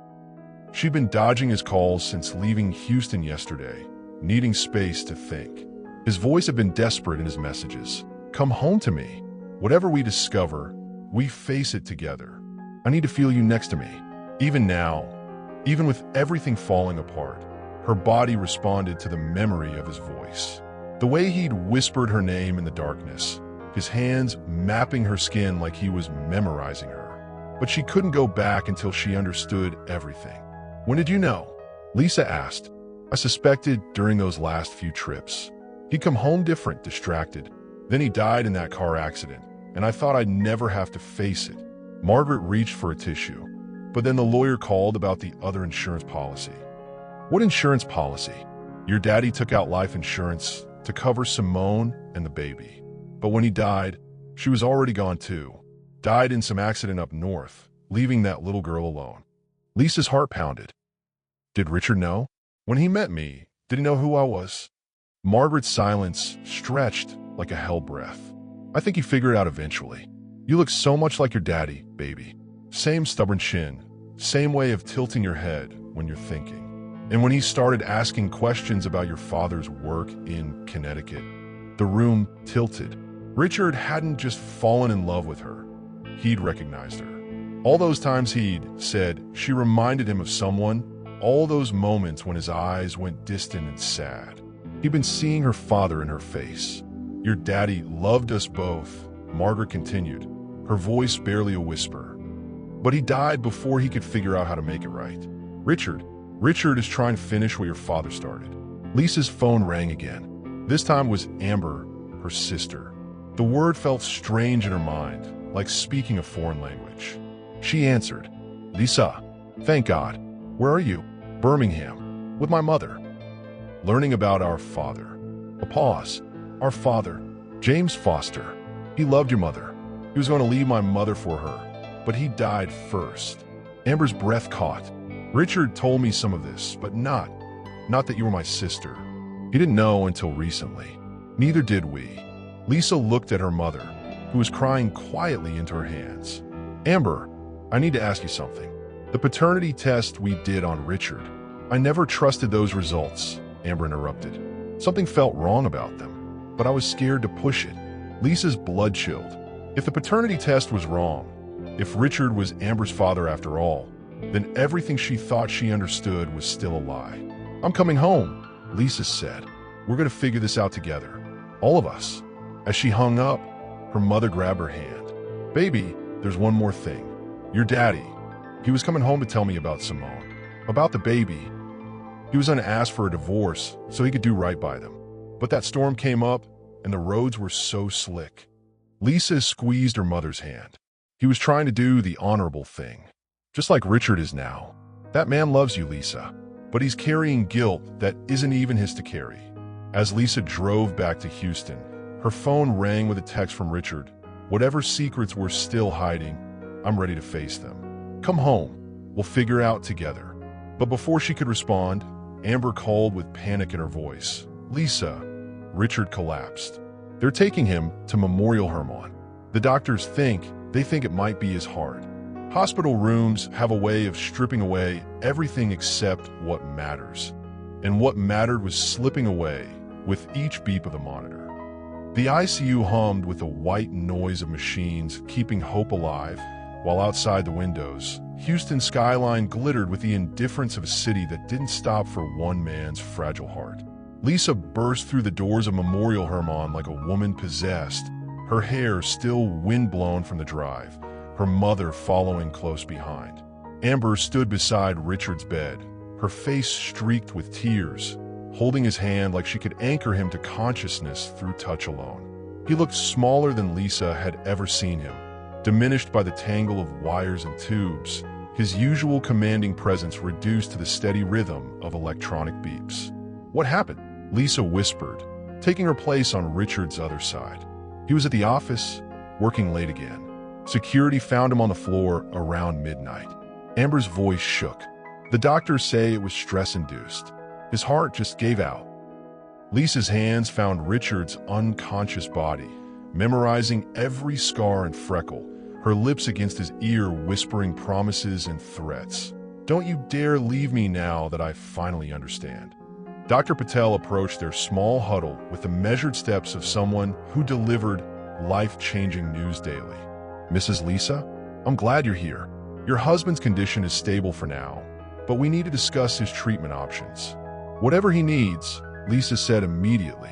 She'd been dodging his calls since leaving Houston yesterday, needing space to think. His voice had been desperate in his messages. "Come home to me. Whatever we discover, we face it together. I need to feel you next to me." Even now, even with everything falling apart, her body responded to the memory of his voice. The way he'd whispered her name in the darkness, his hands mapping her skin like he was memorizing her. But she couldn't go back until she understood everything. "When did you know?" Lisa asked. "I suspected during those last few trips. He'd come home different, distracted. Then he died in that car accident, and I thought I'd never have to face it." Margaret reached for a tissue, but then the lawyer called about the other insurance policy. "What insurance policy?" "Your daddy took out life insurance to cover Simone and the baby. But when he died, she was already gone too. Died in some accident up north, leaving that little girl alone." Lisa's heart pounded. "Did Richard know? When he met me, did he know who I was?" Margaret's silence stretched like a hell breath. "I think he figured it out eventually. You look so much like your daddy, baby. Same stubborn chin, same way of tilting your head when you're thinking. And when he started asking questions about your father's work in Connecticut, the room tilted. Richard hadn't just fallen in love with her. He'd recognized her. All those times he'd said she reminded him of someone, all those moments when his eyes went distant and sad. He'd been seeing her father in her face. Your daddy loved us both, Margaret continued, her voice barely a whisper. But he died before he could figure out how to make it right. Richard is trying to finish what your father started. Lisa's phone rang again. This time was Amber, her sister. The word felt strange in her mind, like speaking a foreign language. She answered, Lisa, thank God. Where are you? Birmingham, with my mother. Learning about our father. A pause. Our father, James Foster. He loved your mother. He was going to leave my mother for her, but he died first. Amber's breath caught. Richard told me some of this, but not that you were my sister. He didn't know until recently. Neither did we. Lisa looked at her mother, who was crying quietly into her hands. Amber, I need to ask you something. The paternity test we did on Richard, I never trusted those results, Amber interrupted. Something felt wrong about them, but I was scared to push it. Lisa's blood chilled. If the paternity test was wrong, if Richard was Amber's father after all, then everything she thought she understood was still a lie. I'm coming home, Lisa said. We're going to figure this out together. All of us. As she hung up, her mother grabbed her hand. Baby, there's one more thing. Your daddy. He was coming home to tell me about Simone. About the baby. He was going to ask for a divorce so he could do right by them. But that storm came up, and the roads were so slick. Lisa squeezed her mother's hand. He was trying to do the honorable thing. Just like Richard is now. That man loves you, Lisa. But he's carrying guilt that isn't even his to carry. As Lisa drove back to Houston, her phone rang with a text from Richard. Whatever secrets we're still hiding, I'm ready to face them. Come home. We'll figure out together. But before she could respond, Amber called with panic in her voice. Lisa. Richard collapsed. They're taking him to Memorial Hermann. The doctors think it might be his heart. Hospital rooms have a way of stripping away everything except what matters. And what mattered was slipping away with each beep of the monitor. The ICU hummed with the white noise of machines keeping hope alive, while outside the windows, Houston's skyline glittered with the indifference of a city that didn't stop for one man's fragile heart. Lisa burst through the doors of Memorial Hermann like a woman possessed, her hair still wind-blown from the drive, her mother following close behind. Amber stood beside Richard's bed, her face streaked with tears, holding his hand like she could anchor him to consciousness through touch alone. He looked smaller than Lisa had ever seen him, diminished by the tangle of wires and tubes, his usual commanding presence reduced to the steady rhythm of electronic beeps. "What happened?" Lisa whispered, taking her place on Richard's other side. "He was at the office, working late again. Security found him on the floor around midnight." Amber's voice shook. "The doctors say it was stress-induced. His heart just gave out." Lisa's hands found Richard's unconscious body, memorizing every scar and freckle, her lips against his ear whispering promises and threats. "Don't you dare leave me now that I finally understand." Dr. Patel approached their small huddle with the measured steps of someone who delivered life-changing news daily. "Mrs. Lisa, I'm glad you're here. Your husband's condition is stable for now, but we need to discuss his treatment options." "Whatever he needs," Lisa said immediately.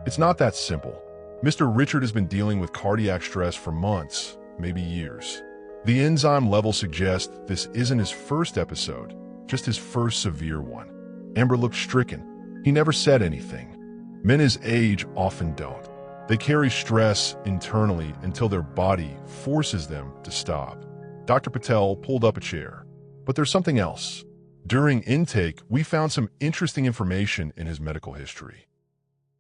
"It's not that simple. Mr. Richard has been dealing with cardiac stress for months, maybe years. The enzyme level suggests this isn't his first episode, just his first severe one." Amber looked stricken. He never said anything. Men his age often don't. They carry stress internally until their body forces them to stop. Dr. Patel pulled up a chair. "But there's something else. During intake, we found some interesting information in his medical history.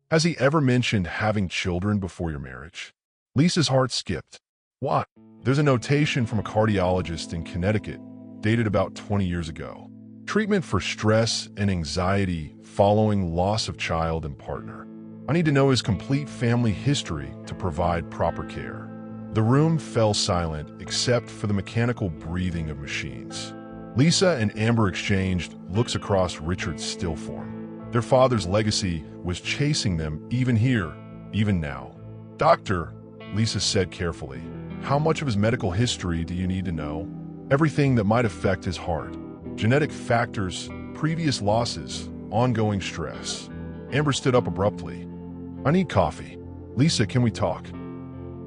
Has he ever mentioned having children before your marriage?" Lisa's heart skipped. "What?" "There's a notation from a cardiologist in Connecticut, dated about 20 years ago. Treatment for stress and anxiety following loss of child and partner. I need to know his complete family history to provide proper care." The room fell silent except for the mechanical breathing of machines. Lisa and Amber exchanged looks across Richard's still form. Their father's legacy was chasing them even here, even now. "Doctor," Lisa said carefully, "how much of his medical history do you need to know?" "Everything that might affect his heart. Genetic factors, previous losses, ongoing stress." Amber stood up abruptly. "I need coffee. Lisa, can we talk?"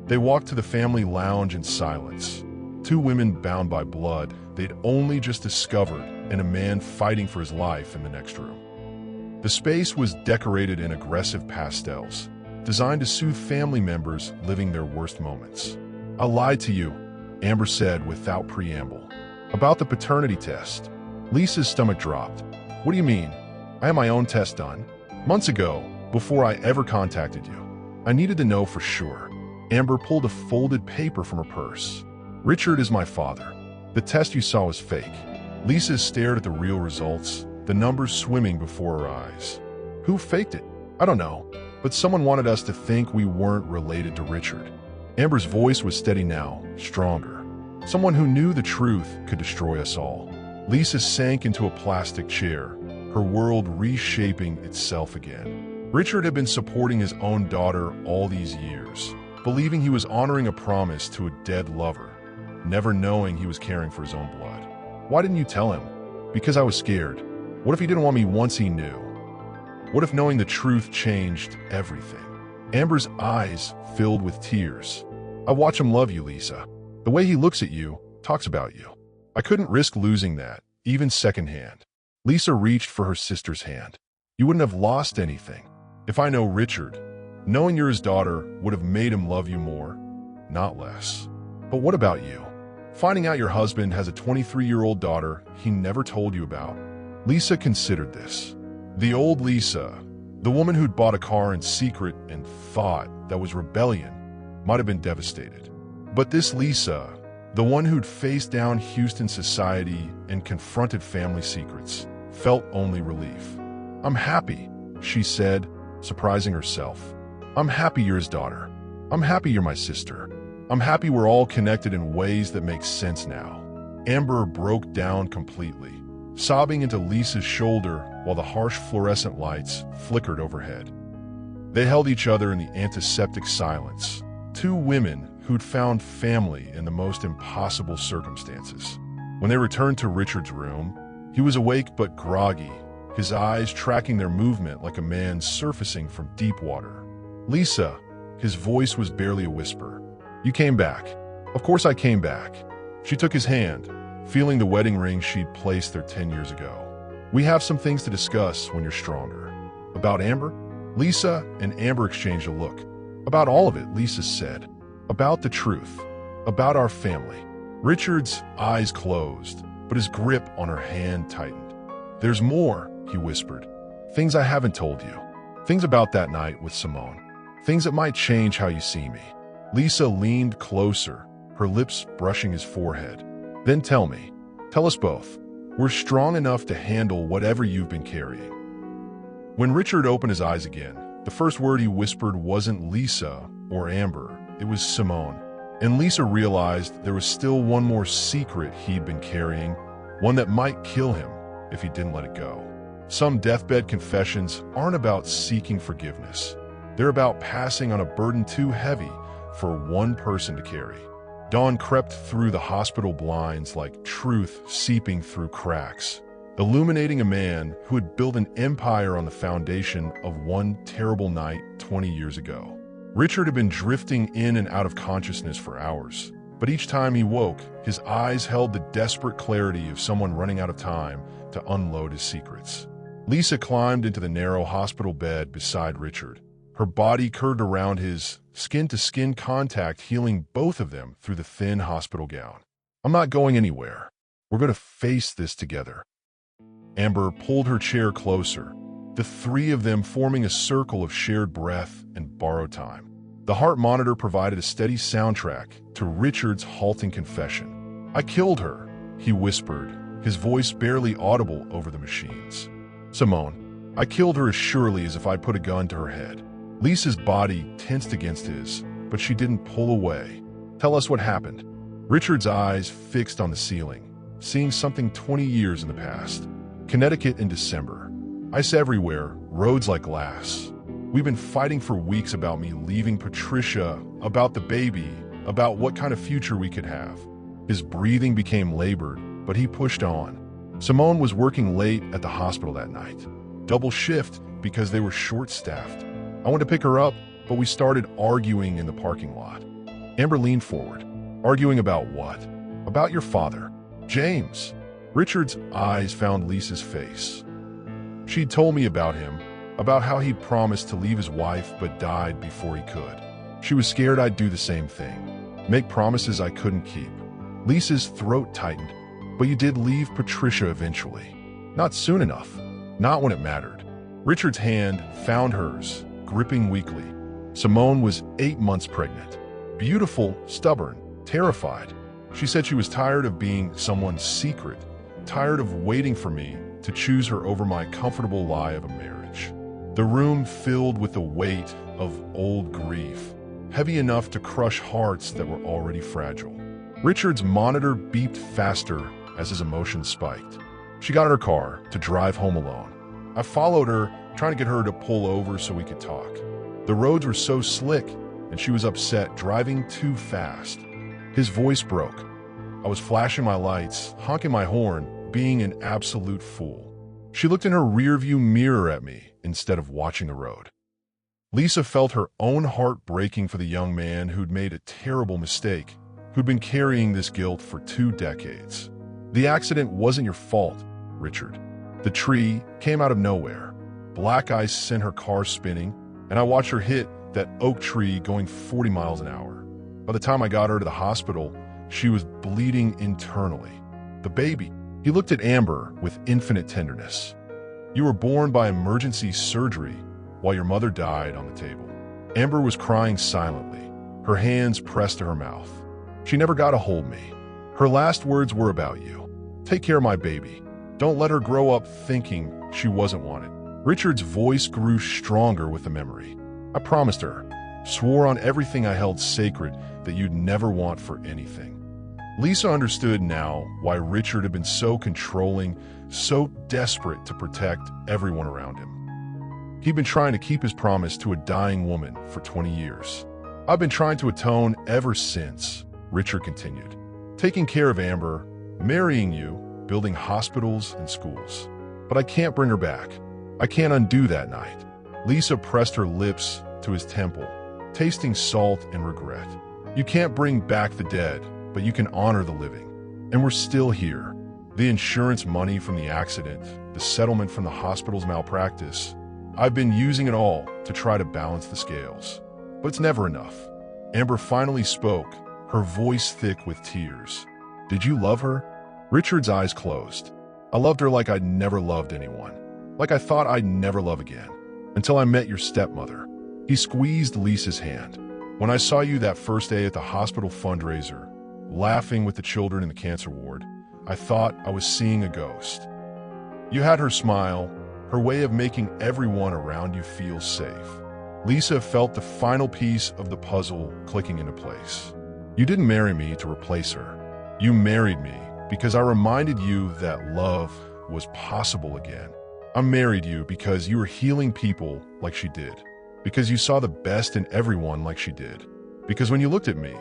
They walked to the family lounge in silence. Two women bound by blood they'd only just discovered, and a man fighting for his life in the next room. The space was decorated in aggressive pastels, designed to soothe family members living their worst moments. "I lied to you," Amber said without preamble. "About the paternity test." Lisa's stomach dropped. "What do you mean? I had my own test done months ago, before I ever contacted you. I needed to know for sure." Amber pulled a folded paper from her purse. "Richard is my father. The test you saw was fake." Lisa stared at the real results, the numbers swimming before her eyes. "Who faked it?" "I don't know, but someone wanted us to think we weren't related to Richard." Amber's voice was steady now, stronger. "Someone who knew the truth could destroy us all." Lisa sank into a plastic chair, her world reshaping itself again. Richard had been supporting his own daughter all these years, believing he was honoring a promise to a dead lover, never knowing he was caring for his own blood. "Why didn't you tell him?" "Because I was scared. What if he didn't want me once he knew? What if knowing the truth changed everything?" Amber's eyes filled with tears. "I watch him love you, Lisa. The way he looks at you, talks about you. I couldn't risk losing that, even secondhand." Lisa reached for her sister's hand. "You wouldn't have lost anything. If I know Richard, knowing you're his daughter would have made him love you more, not less." "But what about you? Finding out your husband has a 23-year-old daughter he never told you about." Lisa considered this. The old Lisa, the woman who'd bought a car in secret and thought that was rebellion, might have been devastated. But this Lisa, the one who'd faced down Houston society and confronted family secrets, felt only relief. "I'm happy," she said, surprising herself. "I'm happy you're his daughter. I'm happy you're my sister. I'm happy we're all connected in ways that make sense now." Amber broke down completely, sobbing into Lisa's shoulder while the harsh fluorescent lights flickered overhead. They held each other in the antiseptic silence, two women who'd found family in the most impossible circumstances. When they returned to Richard's room, he was awake but groggy, his eyes tracking their movement like a man surfacing from deep water. "Lisa," his voice was barely a whisper. "You came back." "Of course I came back." She took his hand, feeling the wedding ring she'd placed there 10 years ago. "We have some things to discuss when you're stronger." "About Amber?" Lisa and Amber exchanged a look. "About all of it," Lisa said. "About the truth." About our family. Richard's eyes closed, but his grip on her hand tightened. There's more, he whispered. Things I haven't told you. Things about that night with Simone. Things that might change how you see me. Lisa leaned closer, her lips brushing his forehead. Then tell me. Tell us both. We're strong enough to handle whatever you've been carrying. When Richard opened his eyes again, the first word he whispered wasn't Lisa or Amber, it was Simone. And Lisa realized there was still one more secret he'd been carrying, one that might kill him if he didn't let it go. Some deathbed confessions aren't about seeking forgiveness. They're about passing on a burden too heavy for one person to carry. Dawn crept through the hospital blinds like truth seeping through cracks, illuminating a man who had built an empire on the foundation of one terrible night 20 years ago. Richard had been drifting in and out of consciousness for hours, but each time he woke, his eyes held the desperate clarity of someone running out of time to unload his secrets. Lisa climbed into the narrow hospital bed beside Richard, her body curved around his, skin-to-skin contact healing both of them through the thin hospital gown. I'm not going anywhere. We're going to face this together. Amber pulled her chair closer, the three of them forming a circle of shared breath and borrowed time. The heart monitor provided a steady soundtrack to Richard's halting confession. I killed her, he whispered, his voice barely audible over the machines. Simone, I killed her as surely as if I'd put a gun to her head. Lisa's body tensed against his, but she didn't pull away. Tell us what happened. Richard's eyes fixed on the ceiling, seeing something 20 years in the past. Connecticut in December. Ice everywhere, roads like glass. We've been fighting for weeks about me leaving Patricia, about the baby, about what kind of future we could have. His breathing became labored, but he pushed on. Simone was working late at the hospital that night. Double shift because they were short-staffed. I went to pick her up, but we started arguing in the parking lot. Amber leaned forward. Arguing about what? About your father, James. Richard's eyes found Lisa's face. She'd told me about him, about how he'd promised to leave his wife but died before he could. She was scared I'd do the same thing, make promises I couldn't keep. Lisa's throat tightened. But you did leave Patricia eventually. Not soon enough. Not when it mattered. Richard's hand found hers, gripping weakly. Simone was 8 months pregnant. Beautiful, stubborn, terrified. She said she was tired of being someone's secret, tired of waiting for me to choose her over my comfortable lie of a marriage. The room filled with the weight of old grief, heavy enough to crush hearts that were already fragile. Richard's monitor beeped faster as his emotions spiked. She got in her car to drive home alone. I followed her, trying to get her to pull over so we could talk. The roads were so slick, and she was upset, driving too fast. His voice broke. I was flashing my lights, honking my horn, being an absolute fool. She looked in her rearview mirror at me instead of watching the road. Lisa felt her own heart breaking for the young man who'd made a terrible mistake, who'd been carrying this guilt for 2 decades. The accident wasn't your fault, Richard. The tree came out of nowhere. Black ice sent her car spinning, and I watched her hit that oak tree going 40 miles an hour. By the time I got her to the hospital, she was bleeding internally. The baby. He looked at Amber with infinite tenderness. You were born by emergency surgery while your mother died on the table. Amber was crying silently, her hands pressed to her mouth. She never got to hold me. Her last words were about you. Take care of my baby. Don't let her grow up thinking she wasn't wanted. Richard's voice grew stronger with the memory. I promised her, swore on everything I held sacred that you'd never want for anything. Lisa understood now why Richard had been so controlling, so desperate to protect everyone around him. He'd been trying to keep his promise to a dying woman for 20 years. I've been trying to atone ever since, Richard continued. Taking care of Amber, marrying you, building hospitals and schools. But I can't bring her back. I can't undo that night. Lisa pressed her lips to his temple, tasting salt and regret. You can't bring back the dead, but you can honor the living. And we're still here. The insurance money from the accident, the settlement from the hospital's malpractice. I've been using it all to try to balance the scales. But it's never enough. Amber finally spoke, her voice thick with tears. "Did you love her?" Richard's eyes closed. "I loved her like I'd never loved anyone. Like I thought I'd never love again. Until I met your stepmother." He squeezed Lisa's hand. "When I saw you that first day at the hospital fundraiser, laughing with the children in the cancer ward, I thought I was seeing a ghost. You had her smile, her way of making everyone around you feel safe." Lisa felt the final piece of the puzzle clicking into place. "You didn't marry me to replace her. You married me because I reminded you that love was possible again. I married you because you were healing people like she did. Because you saw the best in everyone like she did. Because when you looked at me,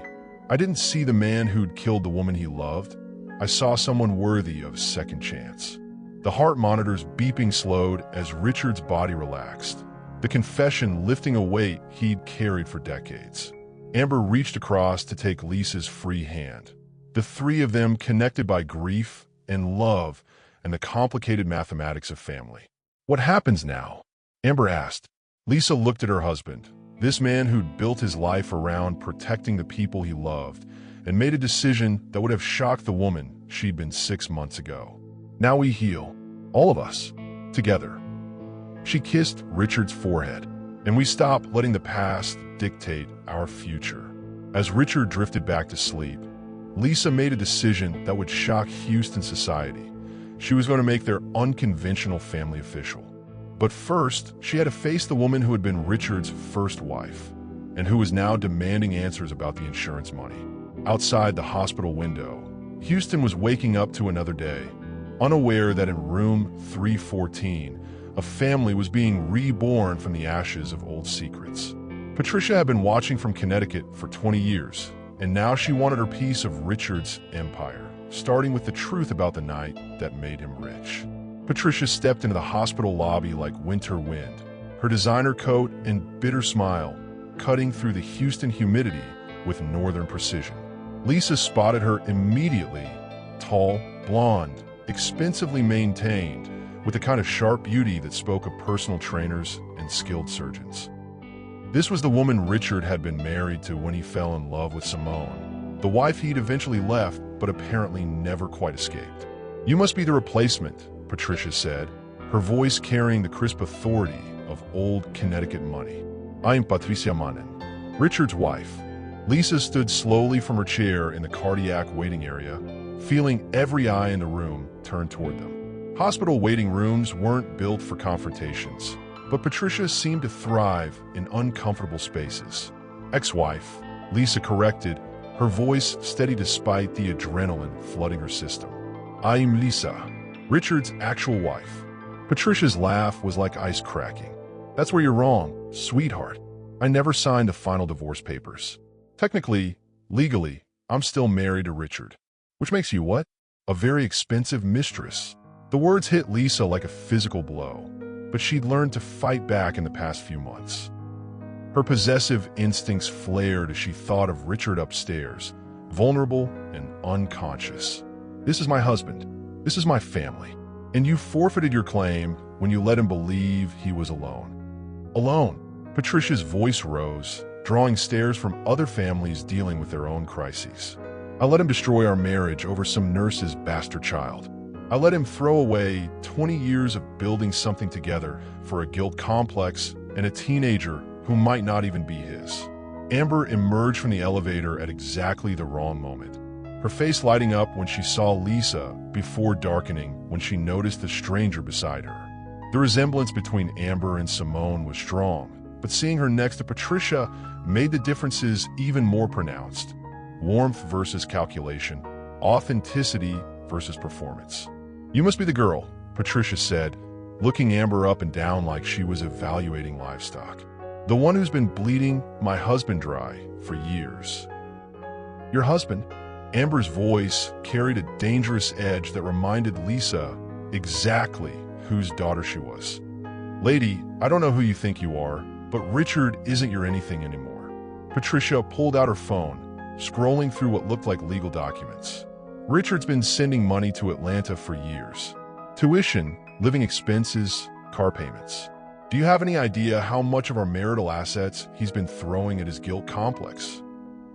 I didn't see the man who'd killed the woman he loved. I saw someone worthy of a second chance." The heart monitor's beeping slowed as Richard's body relaxed, the confession lifting a weight he'd carried for decades. Amber reached across to take Lisa's free hand. The three of them connected by grief and love and the complicated mathematics of family. "What happens now?" Amber asked. Lisa looked at her husband, this man who'd built his life around protecting the people he loved, and made a decision that would have shocked the woman she'd been 6 months ago. "Now we heal, all of us, together." She kissed Richard's forehead, and we stop letting the past dictate our future. As Richard drifted back to sleep, Lisa made a decision that would shock Houston society. She was going to make their unconventional family official. But first, she had to face the woman who had been Richard's first wife, and who was now demanding answers about the insurance money. Outside the hospital window, Houston was waking up to another day, unaware that in room 314, a family was being reborn from the ashes of old secrets. Patricia had been watching from Connecticut for 20 years, and now she wanted her piece of Richard's empire, starting with the truth about the night that made him rich. Patricia stepped into the hospital lobby like winter wind, her designer coat and bitter smile cutting through the Houston humidity with northern precision. Lisa spotted her immediately, tall, blonde, expensively maintained, with the kind of sharp beauty that spoke of personal trainers and skilled surgeons. This was the woman Richard had been married to when he fell in love with Simone, the wife he'd eventually left but apparently never quite escaped. "You must be the replacement," Patricia said, her voice carrying the crisp authority of old Connecticut money. "I am Patricia Mannen, Richard's wife." Lisa stood slowly from her chair in the cardiac waiting area, feeling every eye in the room turn toward them. Hospital waiting rooms weren't built for confrontations, but Patricia seemed to thrive in uncomfortable spaces. "Ex-wife," Lisa corrected, her voice steady despite the adrenaline flooding her system. "I'm Lisa, Richard's actual wife." Patricia's laugh was like ice cracking. "That's where you're wrong, sweetheart. I never signed the final divorce papers. Technically, legally, I'm still married to Richard." "Which makes you what?" "A very expensive mistress." The words hit Lisa like a physical blow, but she'd learned to fight back in the past few months. Her possessive instincts flared as she thought of Richard upstairs, vulnerable and unconscious. "This is my husband. This is my family. And you forfeited your claim when you let him believe he was alone." "Alone?" Patricia's voice rose, drawing stares from other families dealing with their own crises. "I let him destroy our marriage over some nurse's bastard child. I let him throw away 20 years of building something together for a guilt complex and a teenager who might not even be his." Amber emerged from the elevator at exactly the wrong moment, her face lighting up when she saw Lisa before darkening when she noticed the stranger beside her. The resemblance between Amber and Simone was strong, but seeing her next to Patricia made the differences even more pronounced. Warmth versus calculation, authenticity versus performance. "You must be the girl," Patricia said, looking Amber up and down like she was evaluating livestock. "The one who's been bleeding my husband dry for years." "Your husband?" Amber's voice carried a dangerous edge that reminded Lisa exactly whose daughter she was. "Lady, I don't know who you think you are, but Richard isn't your anything anymore." Patricia pulled out her phone, scrolling through what looked like legal documents. "Richard's been sending money to Atlanta for years. Tuition, living expenses, car payments. Do you have any idea how much of our marital assets he's been throwing at his guilt complex?"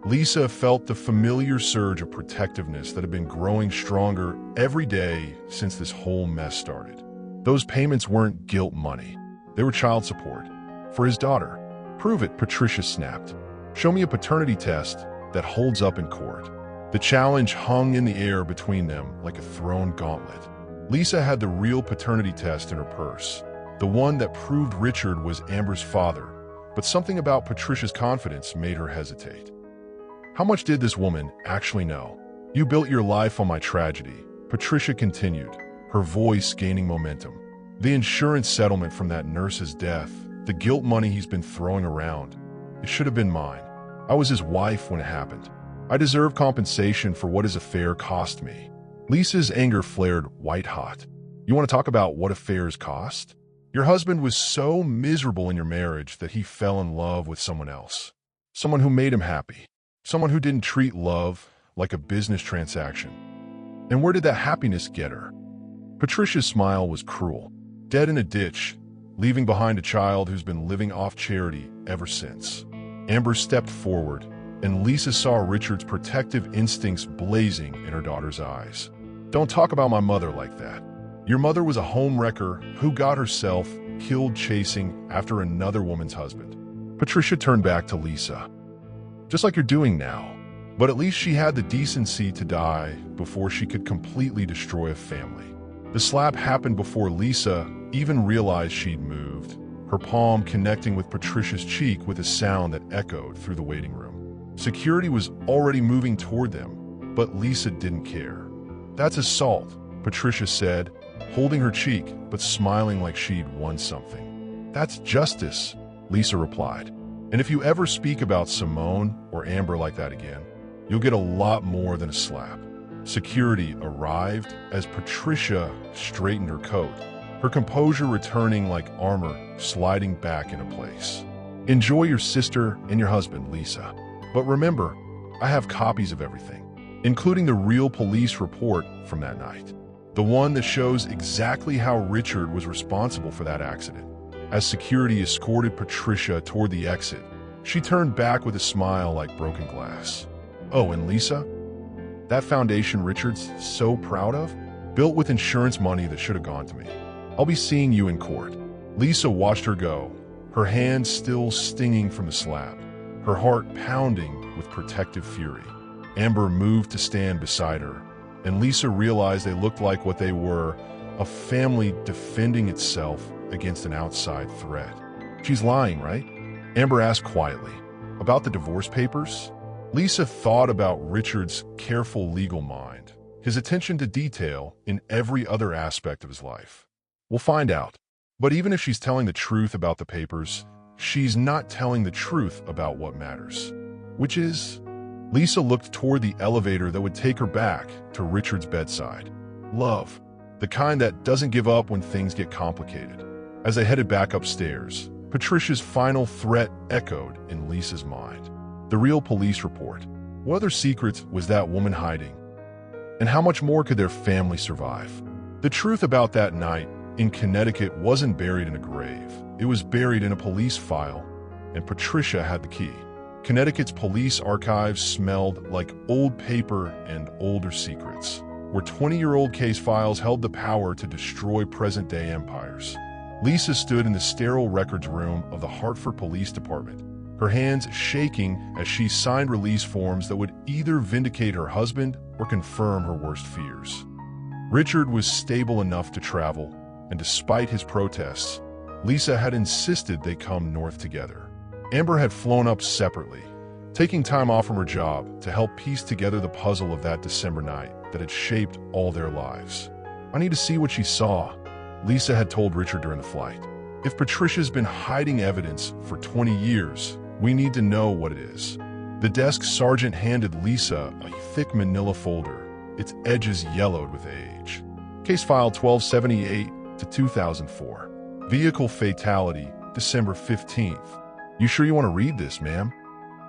Lisa felt the familiar surge of protectiveness that had been growing stronger every day since this whole mess started. Those payments weren't guilt money. They were child support. For his daughter. "Prove it," Patricia snapped. "Show me a paternity test that holds up in court." The challenge hung in the air between them like a thrown gauntlet. Lisa had the real paternity test in her purse, the one that proved Richard was Amber's father, but something about Patricia's confidence made her hesitate. How much did this woman actually know? "You built your life on my tragedy," Patricia continued, her voice gaining momentum. "The insurance settlement from that nurse's death, the guilt money he's been throwing around, it should have been mine. I was his wife when it happened. I deserve compensation for what his affair cost me." Lisa's anger flared white-hot. "You want to talk about what affairs cost? Your husband was so miserable in your marriage that he fell in love with someone else. Someone who made him happy. Someone who didn't treat love like a business transaction. And where did that happiness get her?" Patricia's smile was cruel. "Dead in a ditch, leaving behind a child who's been living off charity ever since." Amber stepped forward, and Lisa saw Richard's protective instincts blazing in her daughter's eyes. "Don't talk about my mother like that. Your mother was a homewrecker who got herself killed chasing after another woman's husband." Patricia turned back to Lisa. "Just like you're doing now. But at least she had the decency to die before she could completely destroy a family." The slap happened before Lisa even realized she'd moved, her palm connecting with Patricia's cheek with a sound that echoed through the waiting room. Security was already moving toward them, but Lisa didn't care. "That's assault," Patricia said, holding her cheek but smiling like she'd won something. "That's justice," Lisa replied. "And if you ever speak about Simone or Amber like that again, you'll get a lot more than a slap." Security arrived as Patricia straightened her coat, her composure returning like armor sliding back into place. "Enjoy your sister and your husband, Lisa. But remember, I have copies of everything, including the real police report from that night. The one that shows exactly how Richard was responsible for that accident." As security escorted Patricia toward the exit, she turned back with a smile like broken glass. "Oh, and Lisa? That foundation Richard's so proud of? Built with insurance money that should have gone to me. I'll be seeing you in court." Lisa watched her go, her hands still stinging from the slap, her heart pounding with protective fury. Amber moved to stand beside her, and Lisa realized they looked like what they were, a family defending itself against an outside threat. "She's lying, right?" Amber asked quietly. "About the divorce papers?" Lisa thought about Richard's careful legal mind, his attention to detail in every other aspect of his life. "We'll find out. But even if she's telling the truth about the papers, she's not telling the truth about what matters. Which is?" Lisa looked toward the elevator that would take her back to Richard's bedside. "Love. The kind that doesn't give up when things get complicated." As they headed back upstairs, Patricia's final threat echoed in Lisa's mind. The real police report. What other secrets was that woman hiding? And how much more could their family survive? The truth about that night in Connecticut wasn't buried in a grave. It was buried in a police file, and Patricia had the key. Connecticut's police archives smelled like old paper and older secrets, where 20-year-old case files held the power to destroy present-day empires. Lisa stood in the sterile records room of the Hartford Police Department, her hands shaking as she signed release forms that would either vindicate her husband or confirm her worst fears. Richard was stable enough to travel, and despite his protests, Lisa had insisted they come north together. Amber had flown up separately, taking time off from her job to help piece together the puzzle of that December night that had shaped all their lives. "I need to see what she saw," Lisa had told Richard during the flight. "If Patricia's been hiding evidence for 20 years, we need to know what it is." The desk sergeant handed Lisa a thick manila folder, its edges yellowed with age. Case file 1278 to 2004. Vehicle fatality, December 15th. "You sure you want to read this, ma'am?"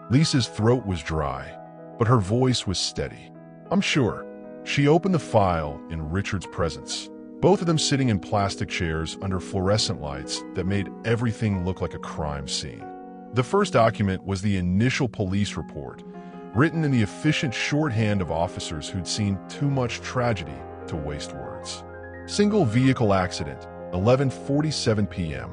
Lisa's throat was dry, but her voice was steady. "I'm sure." She opened the file in Richard's presence, both of them sitting in plastic chairs under fluorescent lights that made everything look like a crime scene. The first document was the initial police report, written in the efficient shorthand of officers who'd seen too much tragedy to waste words. Single vehicle accident, 11:47 p.m.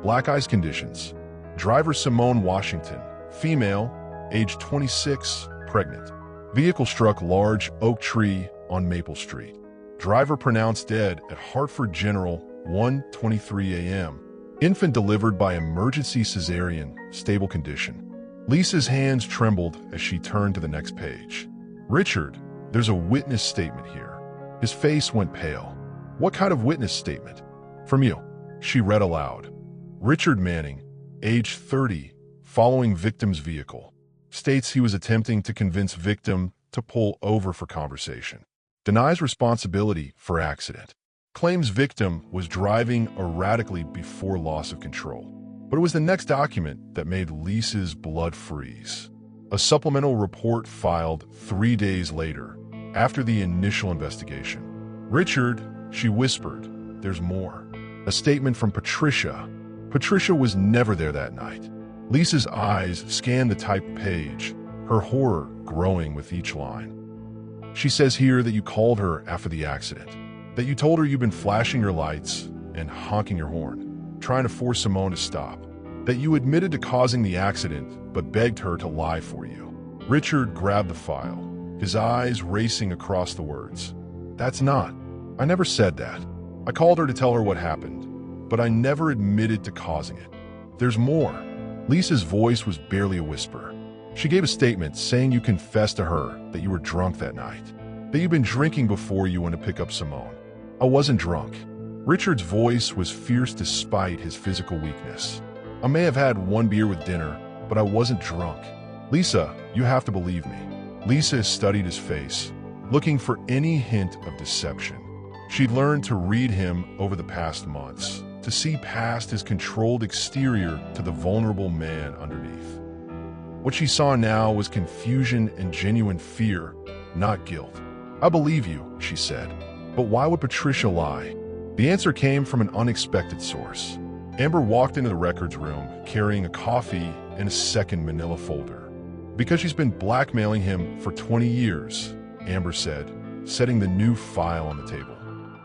Black ice conditions. Driver Simone Washington, female, age 26, pregnant. Vehicle struck large oak tree on Maple Street. Driver pronounced dead at Hartford General, 1:23 a.m. Infant delivered by emergency cesarean, stable condition. Lisa's hands trembled as she turned to the next page. Richard, there's a witness statement here. His face went pale. What kind of witness statement? From you. She read aloud. Richard Manning, age 30, following victim's vehicle. States he was attempting to convince victim to pull over for conversation. Denies responsibility for accident. Claims victim was driving erratically before loss of control. But it was the next document that made Lisa's blood freeze. A supplemental report filed 3 days later, after the initial investigation. Richard, she whispered, there's more. A statement from Patricia. Patricia was never there that night. Lisa's eyes scanned the typed page, her horror growing with each line. She says here that you called her after the accident, that you told her you'd been flashing your lights and honking your horn, trying to force Simone to stop, that you admitted to causing the accident but begged her to lie for you. Richard grabbed the file, his eyes racing across the words. That's not. I never said that. I called her to tell her what happened, but I never admitted to causing it. There's more. Lisa's voice was barely a whisper. She gave a statement saying you confessed to her that you were drunk that night, that you'd been drinking before you went to pick up Simone. I wasn't drunk. Richard's voice was fierce despite his physical weakness. I may have had one beer with dinner, but I wasn't drunk. Lisa, you have to believe me. Lisa studied his face, looking for any hint of deception. She'd learned to read him over the past months, to see past his controlled exterior to the vulnerable man underneath. What she saw now was confusion and genuine fear, not guilt. I believe you, she said. But why would Patricia lie? The answer came from an unexpected source. Amber walked into the records room carrying a coffee and a second manila folder. Because she's been blackmailing him for 20 years, Amber said, setting the new file on the table.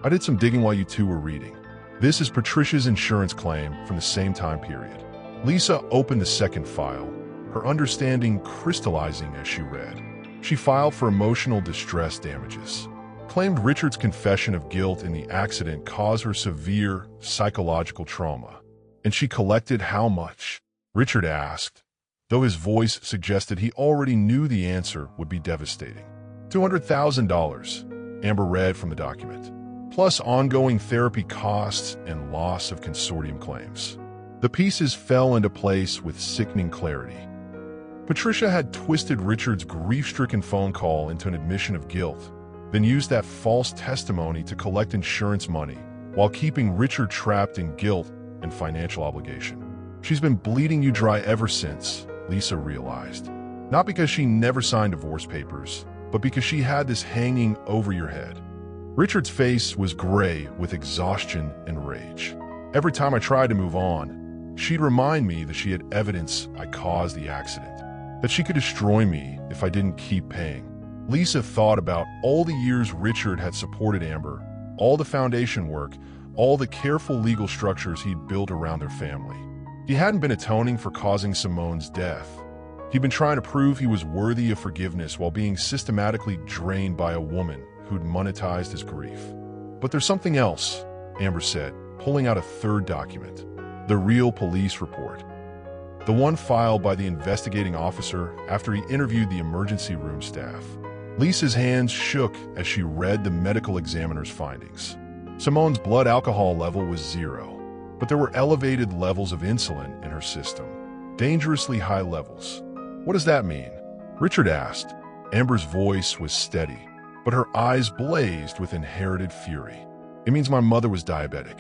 I did some digging while you two were reading. This is Patricia's insurance claim from the same time period. Lisa opened the second file, her understanding crystallizing as she read. She filed for emotional distress damages. Claimed Richard's confession of guilt in the accident caused her severe psychological trauma. And she collected how much? Richard asked, though his voice suggested he already knew the answer would be devastating. $200,000, Amber read from the document, plus ongoing therapy costs and loss of consortium claims. The pieces fell into place with sickening clarity. Patricia had twisted Richard's grief-stricken phone call into an admission of guilt, then used that false testimony to collect insurance money while keeping Richard trapped in guilt and financial obligation. She's been bleeding you dry ever since, Lisa realized. Not because she never signed divorce papers, but because she had this hanging over your head. Richard's face was gray with exhaustion and rage. Every time I tried to move on, she'd remind me that she had evidence I caused the accident, that she could destroy me if I didn't keep paying. Lisa thought about all the years Richard had supported Amber, all the foundation work, all the careful legal structures he'd built around their family. He hadn't been atoning for causing Simone's death. He'd been trying to prove he was worthy of forgiveness while being systematically drained by a woman who'd monetized his grief. But there's something else, Amber said, pulling out a third document. The real police report. The one filed by the investigating officer after he interviewed the emergency room staff. Lisa's hands shook as she read the medical examiner's findings. Simone's blood alcohol level was 0, but there were elevated levels of insulin in her system. Dangerously high levels. What does that mean? Richard asked. Amber's voice was steady, but her eyes blazed with inherited fury. It means my mother was diabetic.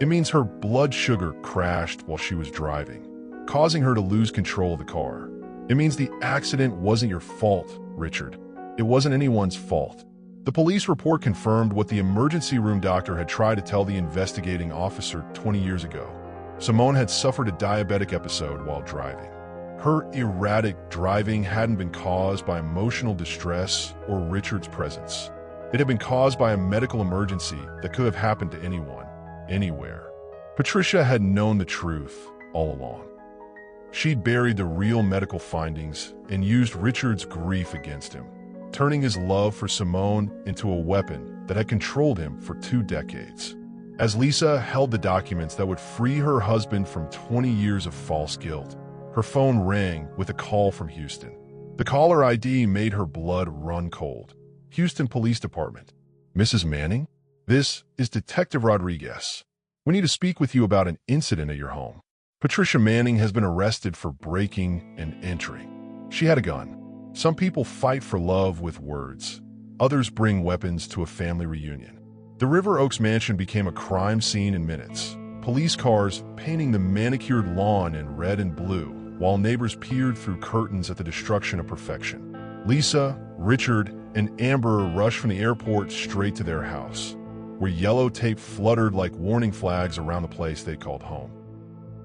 It means her blood sugar crashed while she was driving, causing her to lose control of the car. It means the accident wasn't your fault, Richard. It wasn't anyone's fault. The police report confirmed what the emergency room doctor had tried to tell the investigating officer 20 years ago. Simone had suffered a diabetic episode while driving. Her erratic driving hadn't been caused by emotional distress or Richard's presence. It had been caused by a medical emergency that could have happened to anyone, anywhere. Patricia had known the truth all along. She'd buried the real medical findings and used Richard's grief against him, turning his love for Simone into a weapon that had controlled him for 2 decades. As Lisa held the documents that would free her husband from 20 years of false guilt, her phone rang with a call from Houston. The caller ID made her blood run cold. Houston Police Department. Mrs. Manning? This is Detective Rodriguez. We need to speak with you about an incident at your home. Patricia Manning has been arrested for breaking and entering. She had a gun. Some people fight for love with words. Others bring weapons to a family reunion. The River Oaks mansion became a crime scene in minutes. Police cars painting the manicured lawn in red and blue, while neighbors peered through curtains at the destruction of perfection. Lisa, Richard, and Amber rushed from the airport straight to their house, where yellow tape fluttered like warning flags around the place they called home.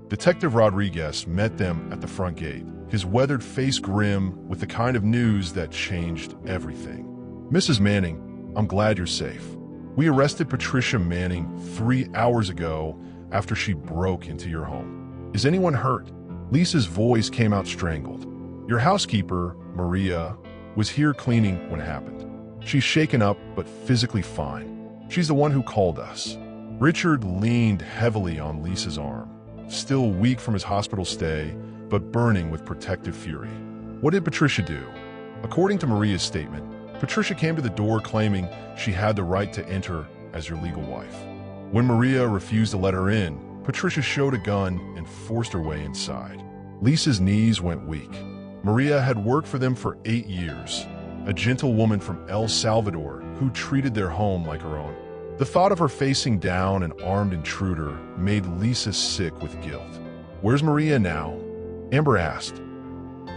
Detective Rodriguez met them at the front gate, his weathered face grim with the kind of news that changed everything. Mrs. Manning, I'm glad you're safe. We arrested Patricia Manning 3 hours ago after she broke into your home. Is anyone hurt? Lisa's voice came out strangled. Your housekeeper, Maria, was here cleaning when it happened. She's shaken up but physically fine. She's the one who called us. Richard leaned heavily on Lisa's arm, still weak from his hospital stay, but burning with protective fury. What did Patricia do? According to Maria's statement, Patricia came to the door claiming she had the right to enter as your legal wife. When Maria refused to let her in, Patricia showed a gun and forced her way inside. Lisa's knees went weak. Maria had worked for them for 8 years, a gentle woman from El Salvador who treated their home like her own. The thought of her facing down an armed intruder made Lisa sick with guilt. Where's Maria now? Amber asked.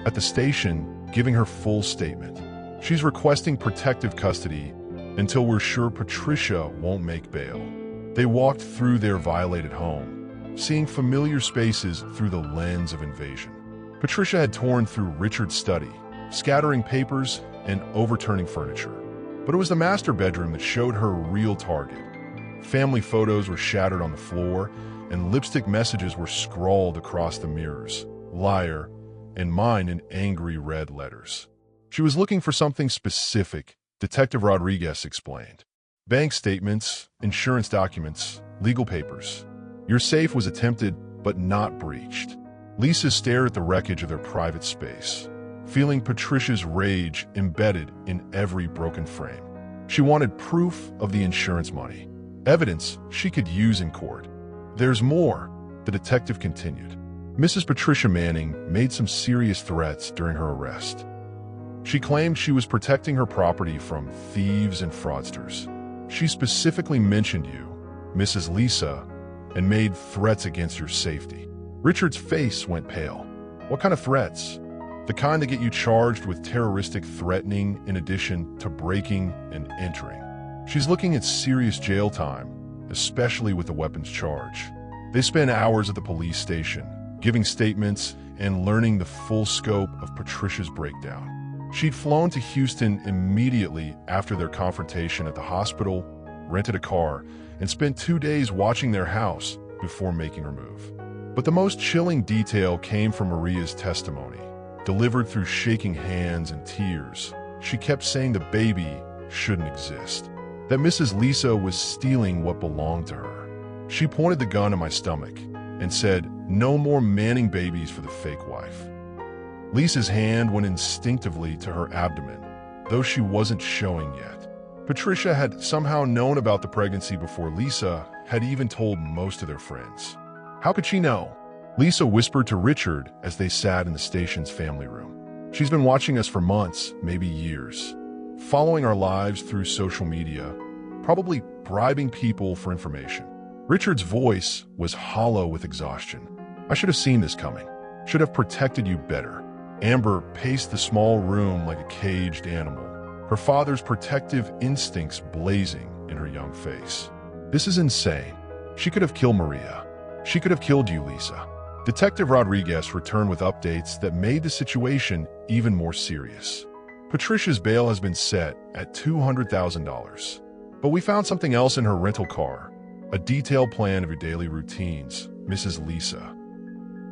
At the station, giving her full statement. She's requesting protective custody until we're sure Patricia won't make bail. They walked through their violated home, seeing familiar spaces through the lens of invasion. Patricia had torn through Richard's study, scattering papers and overturning furniture. But it was the master bedroom that showed her real target. Family photos were shattered on the floor, and lipstick messages were scrawled across the mirrors, liar, and mine in angry red letters. She was looking for something specific, Detective Rodriguez explained. Bank statements, insurance documents, legal papers. Your safe was attempted, but not breached. Lisa stared at the wreckage of their private space, feeling Patricia's rage embedded in every broken frame. She wanted proof of the insurance money, evidence she could use in court. There's more, the detective continued. Mrs. Patricia Manning made some serious threats during her arrest. She claimed she was protecting her property from thieves and fraudsters. She specifically mentioned you, Mrs. Lisa, and made threats against your safety. Richard's face went pale. What kind of threats? The kind that get you charged with terroristic threatening in addition to breaking and entering. She's looking at serious jail time, especially with the weapons charge. They spent hours at the police station, giving statements and learning the full scope of Patricia's breakdown. She'd flown to Houston immediately after their confrontation at the hospital, rented a car, and spent 2 days watching their house before making her move. But the most chilling detail came from Maria's testimony, delivered through shaking hands and tears. She kept saying the baby shouldn't exist, that Mrs. Lisa was stealing what belonged to her. She pointed the gun at my stomach and said, "No more Manning babies for the fake wife." Lisa's hand went instinctively to her abdomen, though she wasn't showing yet. Patricia had somehow known about the pregnancy before Lisa had even told most of their friends. How could she know? Lisa whispered to Richard as they sat in the station's family room. She's been watching us for months, maybe years, following our lives through social media, probably bribing people for information. Richard's voice was hollow with exhaustion. I should have seen this coming. Should have protected you better. Amber paced the small room like a caged animal, her father's protective instincts blazing in her young face. This is insane. She could have killed Maria. She could have killed you, Lisa. Detective Rodriguez returned with updates that made the situation even more serious. Patricia's bail has been set at $200,000. But we found something else in her rental car, a detailed plan of your daily routines, Mrs. Lisa.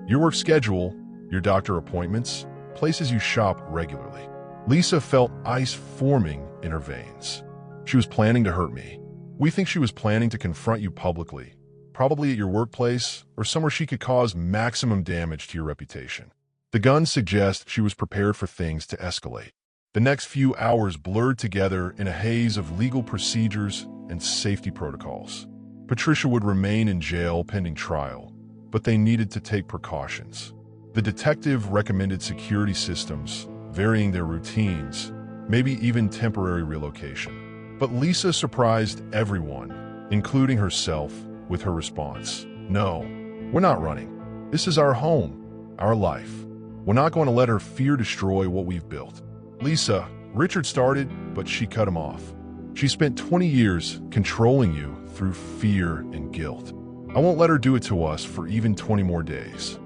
Your work schedule, your doctor appointments, places you shop regularly. Lisa felt ice forming in her veins. She was planning to hurt me. We think she was planning to confront you publicly, probably at your workplace or somewhere she could cause maximum damage to your reputation. The guns suggest she was prepared for things to escalate. The next few hours blurred together in a haze of legal procedures and safety protocols. Patricia would remain in jail pending trial, but they needed to take precautions. The detective recommended security systems, varying their routines, maybe even temporary relocation. But Lisa surprised everyone, including herself, with her response. No, we're not running. This is our home, our life. We're not going to let her fear destroy what we've built. Lisa, Richard started, but she cut him off. She spent 20 years controlling you through fear and guilt. I won't let her do it to us for even 20 more days.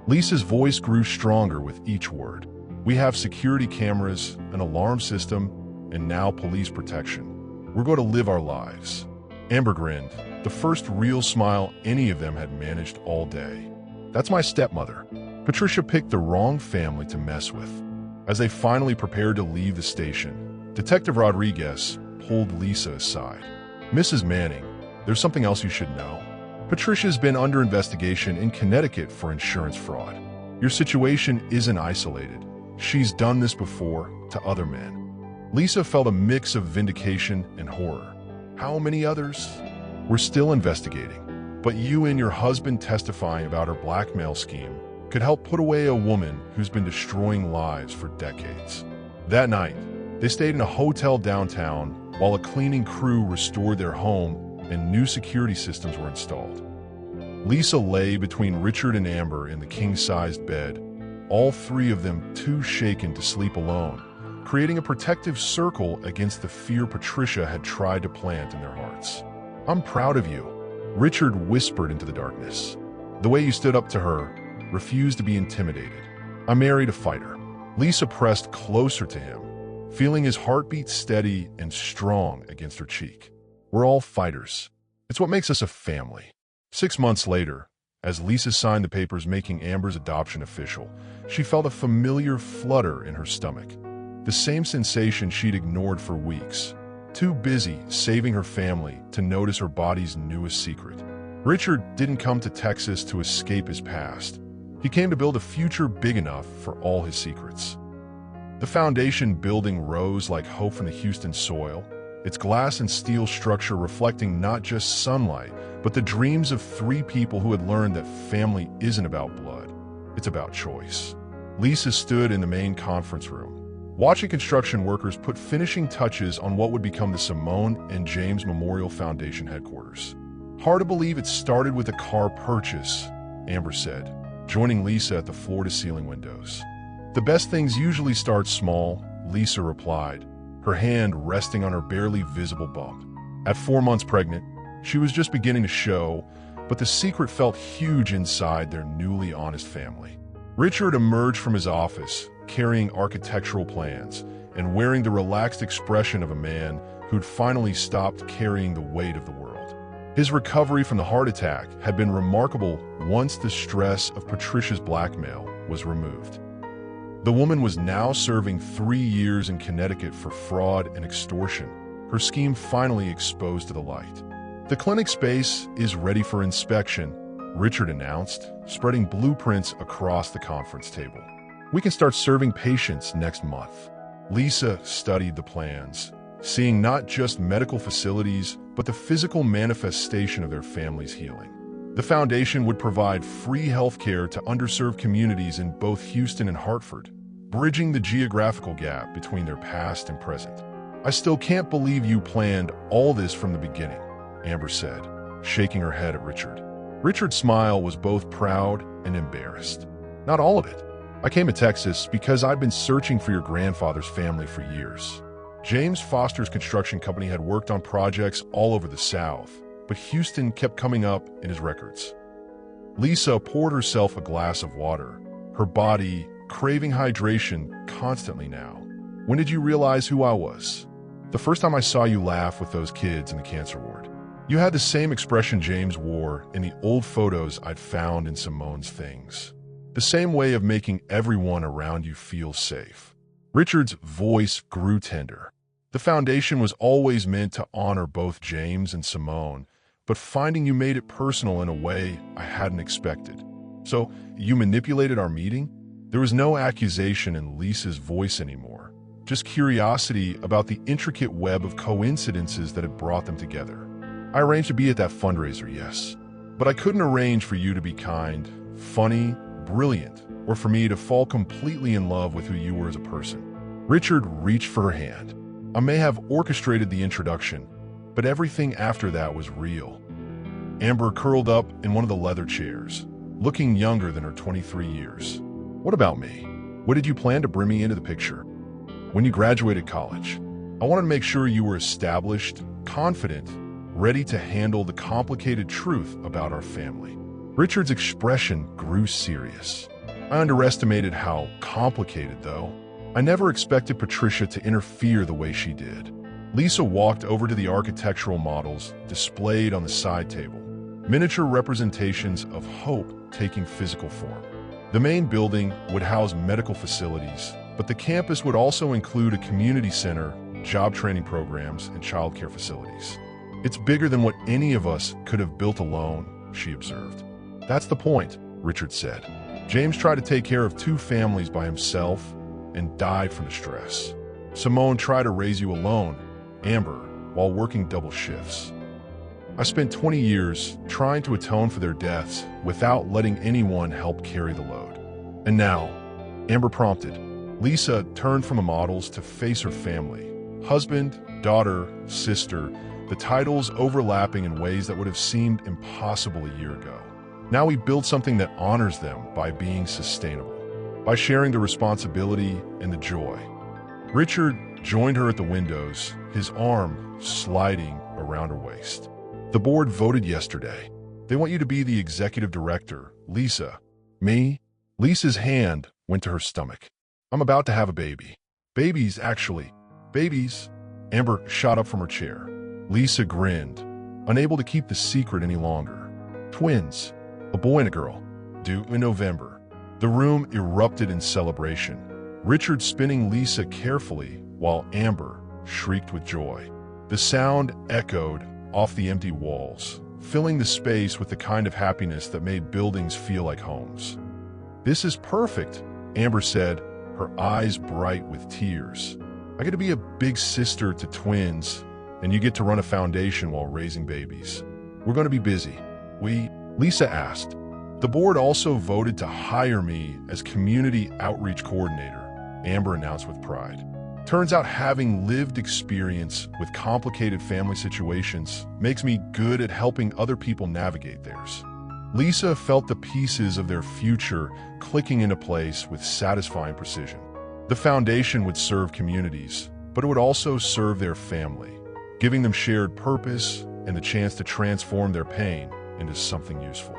Lisa's voice grew stronger with each word. We have security cameras, an alarm system, and now police protection. We're going to live our lives. Amber grinned, the first real smile any of them had managed all day. That's my stepmother. Patricia picked the wrong family to mess with. As they finally prepared to leave the station, Detective Rodriguez pulled Lisa aside. Mrs. Manning, there's something else you should know. Patricia's been under investigation in Connecticut for insurance fraud. Your situation isn't isolated. She's done this before to other men. Lisa felt a mix of vindication and horror. How many others? We're still investigating, but you and your husband testifying about her blackmail scheme could help put away a woman who's been destroying lives for decades. That night, they stayed in a hotel downtown while a cleaning crew restored their home and new security systems were installed. Lisa lay between Richard and Amber in the king-sized bed, all three of them too shaken to sleep alone, creating a protective circle against the fear Patricia had tried to plant in their hearts. I'm proud of you, Richard whispered into the darkness. The way you stood up to her, refused to be intimidated. I married a fighter. Lisa pressed closer to him, feeling his heartbeat steady and strong against her cheek. We're all fighters. It's what makes us a family. 6 months later, as Lisa signed the papers making Amber's adoption official, she felt a familiar flutter in her stomach. The same sensation she'd ignored for weeks, too busy saving her family to notice her body's newest secret. Richard didn't come to Texas to escape his past. He came to build a future big enough for all his secrets. The foundation building rose like hope from the Houston soil, its glass and steel structure reflecting not just sunlight, but the dreams of 3 people who had learned that family isn't about blood, it's about choice. Lisa stood in the main conference room, watching construction workers put finishing touches on what would become the Simone and James Memorial Foundation headquarters. Hard to believe it started with a car purchase, Amber said, joining Lisa at the floor-to-ceiling windows. The best things usually start small, Lisa replied, her hand resting on her barely visible bump. At 4 months pregnant, she was just beginning to show, but the secret felt huge inside their newly honest family. Richard emerged from his office, carrying architectural plans and wearing the relaxed expression of a man who'd finally stopped carrying the weight of the world. His recovery from the heart attack had been remarkable once the stress of Patricia's blackmail was removed. The woman was now serving 3 years in Connecticut for fraud and extortion, her scheme finally exposed to the light. The clinic space is ready for inspection, Richard announced, spreading blueprints across the conference table. We can start serving patients next month. Lisa studied the plans, seeing not just medical facilities, but the physical manifestation of their family's healing. The foundation would provide free healthcare to underserved communities in both Houston and Hartford, bridging the geographical gap between their past and present. I still can't believe you planned all this from the beginning, Amber said, shaking her head at Richard. Richard's smile was both proud and embarrassed. Not all of it. I came to Texas because I'd been searching for your grandfather's family for years. James Foster's construction company had worked on projects all over the South, but Houston kept coming up in his records. Lisa poured herself a glass of water, her body craving hydration constantly now. When did you realize who I was? The first time I saw you laugh with those kids in the cancer ward. You had the same expression James wore in the old photos I'd found in Simone's things. The same way of making everyone around you feel safe. Richard's voice grew tender. The foundation was always meant to honor both James and Simone, but finding you made it personal in a way I hadn't expected. So, you manipulated our meeting? There was no accusation in Lisa's voice anymore, just curiosity about the intricate web of coincidences that had brought them together. I arranged to be at that fundraiser, yes, but I couldn't arrange for you to be kind, funny, brilliant, or for me to fall completely in love with who you were as a person. Richard reached for her hand. I may have orchestrated the introduction, but everything after that was real. Amber curled up in one of the leather chairs, looking younger than her 23 years. What about me? What did you plan to bring me into the picture? When you graduated college, I wanted to make sure you were established, confident, ready to handle the complicated truth about our family. Richard's expression grew serious. I underestimated how complicated, though. I never expected Patricia to interfere the way she did. Lisa walked over to the architectural models displayed on the side table, miniature representations of hope taking physical form. The main building would house medical facilities, but the campus would also include a community center, job training programs, and childcare facilities. It's bigger than what any of us could have built alone, she observed. That's the point, Richard said. James tried to take care of 2 families by himself and died from the stress. Simone tried to raise you alone, Amber, while working double shifts. I spent 20 years trying to atone for their deaths without letting anyone help carry the load. And now, Amber prompted. Lisa turned from the models to face her family. Husband, daughter, sister, the titles overlapping in ways that would have seemed impossible a year ago. Now we build something that honors them by being sustainable, by sharing the responsibility and the joy. Richard joined her at the windows, his arm sliding around her waist. The board voted yesterday. They want you to be the executive director. Lisa. Me? Lisa's hand went to her stomach. I'm about to have a baby. Babies, actually. Babies. Amber shot up from her chair. Lisa grinned, unable to keep the secret any longer. Twins. A boy and a girl. Due in November. The room erupted in celebration. Richard spinning Lisa carefully while Amber shrieked with joy. The sound echoed off the empty walls, filling the space with the kind of happiness that made buildings feel like homes. This is perfect, Amber said, her eyes bright with tears. I get to be a big sister to twins, and you get to run a foundation while raising babies. We're going to be busy. Lisa asked. The board also voted to hire me as community outreach coordinator, Amber announced with pride. Turns out having lived experience with complicated family situations makes me good at helping other people navigate theirs. Lisa felt the pieces of their future clicking into place with satisfying precision. The foundation would serve communities, but it would also serve their family, giving them shared purpose and the chance to transform their pain into something useful.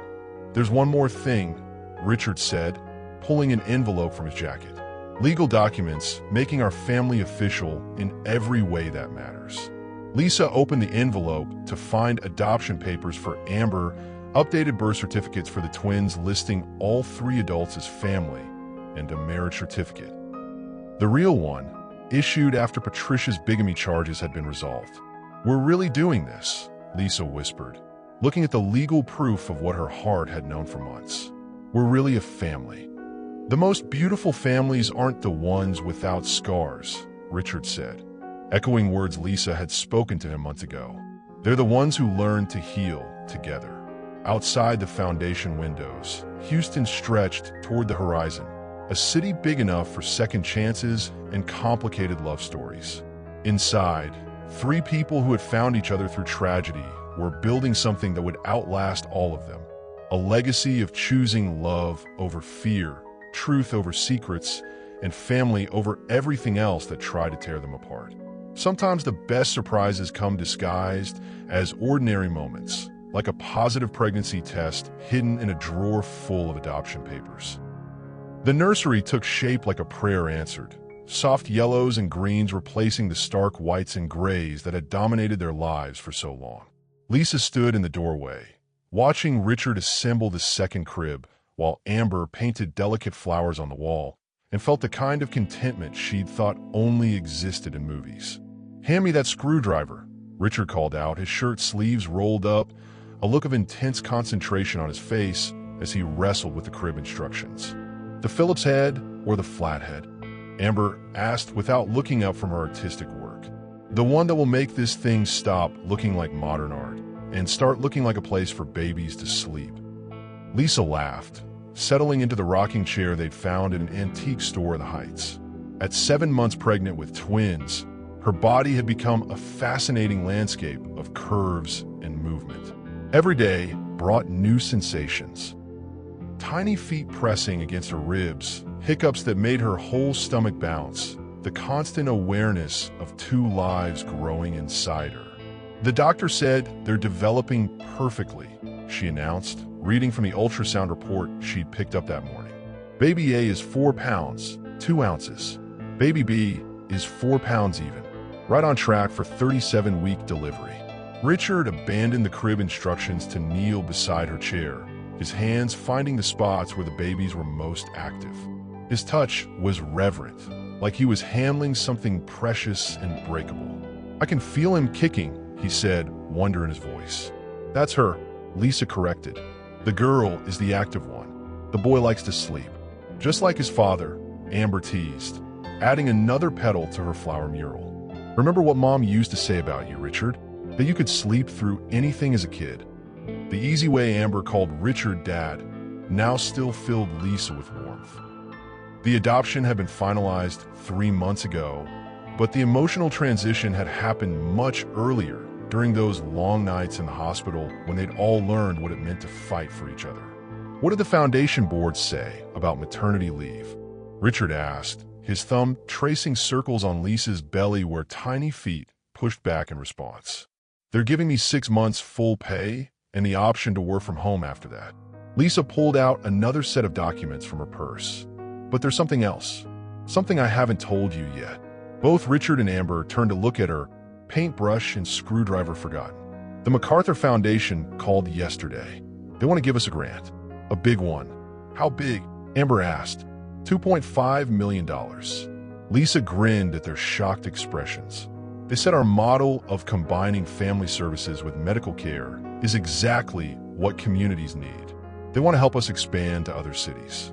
There's one more thing, Richard said, pulling an envelope from his jacket. Legal documents making our family official in every way that matters. Lisa opened the envelope to find adoption papers for Amber, updated birth certificates for the twins listing all 3 adults as family, and a marriage certificate. The real one, issued after Patricia's bigamy charges had been resolved. We're really doing this, Lisa whispered, looking at the legal proof of what her heart had known for months. We're really a family. The most beautiful families aren't the ones without scars, Richard said, echoing words Lisa had spoken to him months ago. They're the ones who learn to heal together. Outside the foundation windows, Houston stretched toward the horizon, a city big enough for second chances and complicated love stories. Inside, 3 people who had found each other through tragedy were building something that would outlast all of them. A legacy of choosing love over fear, truth over secrets, and family over everything else that tried to tear them apart. Sometimes the best surprises come disguised as ordinary moments, like a positive pregnancy test hidden in a drawer full of adoption papers. The nursery took shape like a prayer answered, soft yellows and greens replacing the stark whites and grays that had dominated their lives for so long. Lisa stood in the doorway, watching Richard assemble the second crib, while Amber painted delicate flowers on the wall, and felt the kind of contentment she'd thought only existed in movies. "Hand me that screwdriver," Richard called out, his shirt sleeves rolled up, a look of intense concentration on his face as he wrestled with the crib instructions. "The Phillips head or the flathead?" Amber asked without looking up from her artistic work. "The one that will make this thing stop looking like modern art and start looking like a place for babies to sleep." Lisa laughed, settling into the rocking chair they'd found in an antique store in the Heights. At 7 months pregnant with twins, her body had become a fascinating landscape of curves and movement. Every day brought new sensations. Tiny feet pressing against her ribs, hiccups that made her whole stomach bounce, the constant awareness of 2 lives growing inside her. "The doctor said they're developing perfectly," she announced, reading from the ultrasound report she'd picked up that morning. "Baby A is 4 pounds, 2 ounces. Baby B is 4 pounds even. Right on track for 37-week delivery." Richard abandoned the crib instructions to kneel beside her chair, his hands finding the spots where the babies were most active. His touch was reverent, like he was handling something precious and breakable. "I can feel him kicking," he said, wonder in his voice. "That's her," Lisa corrected. "The girl is the active one. The boy likes to sleep." "Just like his father," Amber teased, adding another petal to her flower mural. "Remember what Mom used to say about you, Richard? That you could sleep through anything as a kid." The easy way Amber called Richard Dad now still filled Lisa with warmth. The adoption had been finalized 3 months ago, but the emotional transition had happened much earlier, during those long nights in the hospital when they'd all learned what it meant to fight for each other. "What did the foundation board say about maternity leave?" Richard asked, his thumb tracing circles on Lisa's belly where tiny feet pushed back in response. "They're giving me 6 months full pay and the option to work from home after that." Lisa pulled out another set of documents from her purse. "But there's something else. Something I haven't told you yet." Both Richard and Amber turned to look at her, paintbrush and screwdriver forgotten. "The MacArthur Foundation called yesterday. They want to give us a grant. A big one." "How big?" Amber asked. $2.5 million. Lisa grinned at their shocked expressions. "They said our model of combining family services with medical care is exactly what communities need. They want to help us expand to other cities."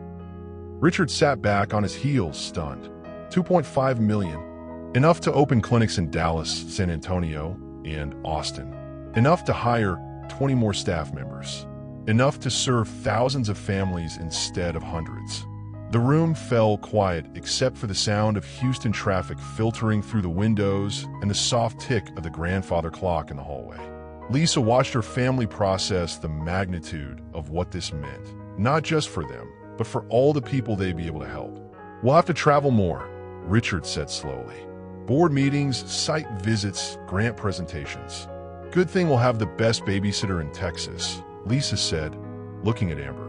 Richard sat back on his heels, stunned. $2.5 million. Enough to open clinics in Dallas, San Antonio, and Austin. Enough to hire 20 more staff members. Enough to serve thousands of families instead of hundreds. The room fell quiet except for the sound of Houston traffic filtering through the windows and the soft tick of the grandfather clock in the hallway. Lisa watched her family process the magnitude of what this meant, not just for them, but for all the people they'd be able to help. "We'll have to travel more," Richard said slowly. "Board meetings, site visits, grant presentations. Good thing we'll have the best babysitter in Texas," Lisa said, looking at Amber.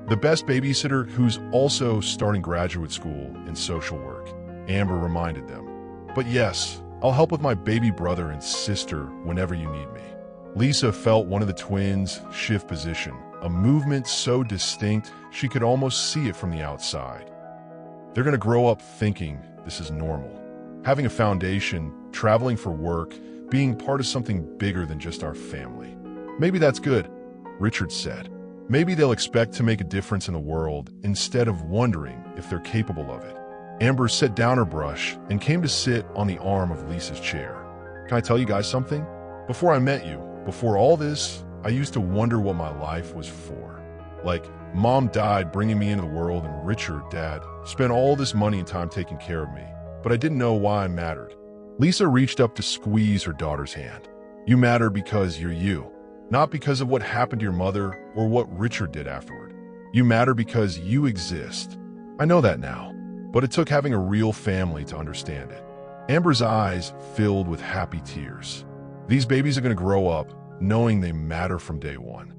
"The best babysitter who's also starting graduate school in social work," Amber reminded them. "But yes, I'll help with my baby brother and sister whenever you need me." Lisa felt one of the twins shift position, a movement so distinct she could almost see it from the outside. They're going to grow up thinking this is normal. Having a foundation, traveling for work, being part of something bigger than just our family. "Maybe that's good," Richard said. "Maybe they'll expect to make a difference in the world instead of wondering if they're capable of it." Amber set down her brush and came to sit on the arm of Lisa's chair. "Can I tell you guys something? Before I met you, before all this, I used to wonder what my life was for. Like, Mom died bringing me into the world and Richard, Dad, spent all this money and time taking care of me, but I didn't know why I mattered." Lisa reached up to squeeze her daughter's hand. "You matter because you're you. Not because of what happened to your mother or what Richard did afterward. You matter because you exist. I know that now, but it took having a real family to understand it." Amber's eyes filled with happy tears. These babies are going to grow up, knowing they matter from day one.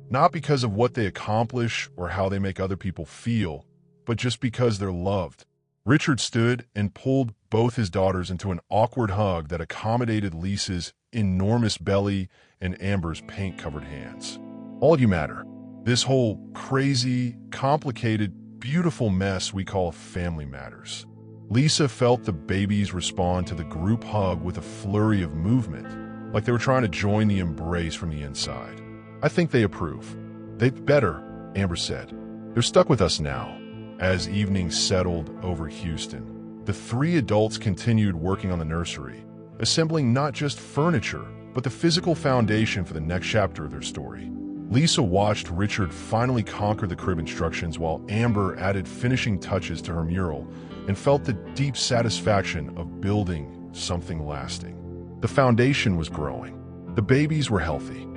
Not because of what they accomplish or how they make other people feel, but just because they're loved. Richard stood and pulled both his daughters into an awkward hug that accommodated Lisa's enormous belly and Amber's paint-covered hands. All you matter. This whole crazy, complicated, beautiful mess we call family matters. Lisa felt the babies respond to the group hug with a flurry of movement, like they were trying to join the embrace from the inside. I think they approve. They'd better, Amber said. They're stuck with us now. As evening settled over Houston, the three adults continued working on the nursery, assembling not just furniture, but the physical foundation for the next chapter of their story. Lisa watched Richard finally conquer the crib instructions while Amber added finishing touches to her mural and felt the deep satisfaction of building something lasting. The foundation was growing. The babies were healthy.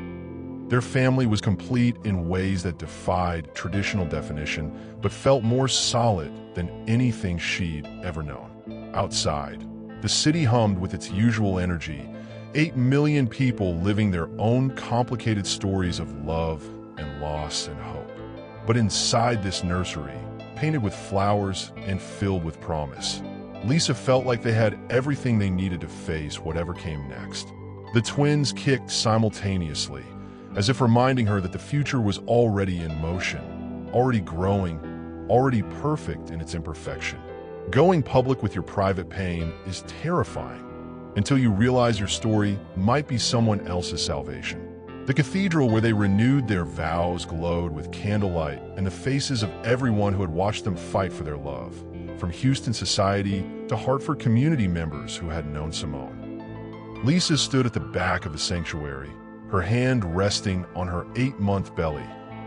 Their family was complete in ways that defied traditional definition, but felt more solid than anything she'd ever known. Outside, the city hummed with its usual energy, 8 million people living their own complicated stories of love and loss and hope. But inside this nursery, painted with flowers and filled with promise, Lisa felt like they had everything they needed to face whatever came next. The twins kicked simultaneously, as if reminding her that the future was already in motion, already growing, already perfect in its imperfection. Going public with your private pain is terrifying until you realize your story might be someone else's salvation. The cathedral where they renewed their vows glowed with candlelight and the faces of everyone who had watched them fight for their love, from Houston society to Hartford community members who had known Simone. Lisa stood at the back of the sanctuary, her hand resting on her 8-month belly,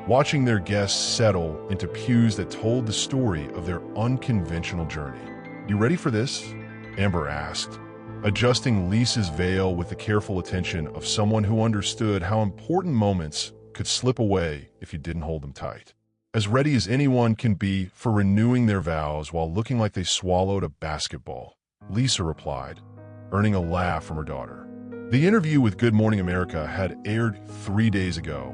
watching their guests settle into pews that told the story of their unconventional journey. "You ready for this?" Amber asked, adjusting Lisa's veil with the careful attention of someone who understood how important moments could slip away if you didn't hold them tight. As ready as anyone can be for renewing their vows while looking like they swallowed a basketball, Lisa replied, earning a laugh from her daughter. The interview with Good Morning America had aired 3 days ago,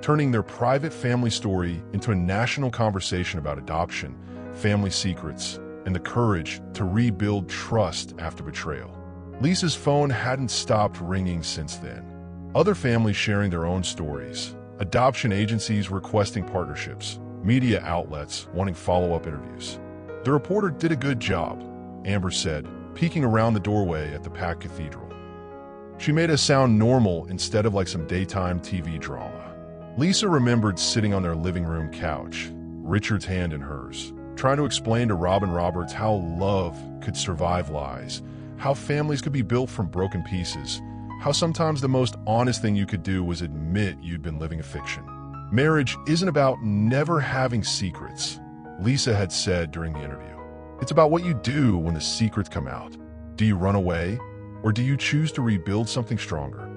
turning their private family story into a national conversation about adoption, family secrets, and the courage to rebuild trust after betrayal. Lisa's phone hadn't stopped ringing since then. Other families sharing their own stories, adoption agencies requesting partnerships, media outlets wanting follow-up interviews. The reporter did a good job, Amber said, peeking around the doorway at the packed cathedral. She made us sound normal instead of like some daytime TV drama. Lisa remembered sitting on their living room couch, Richard's hand in hers, trying to explain to Robin Roberts how love could survive lies, how families could be built from broken pieces, how sometimes the most honest thing you could do was admit you'd been living a fiction. Marriage isn't about never having secrets, Lisa had said during the interview. It's about what you do when the secrets come out. Do you run away? Or do you choose to rebuild something stronger?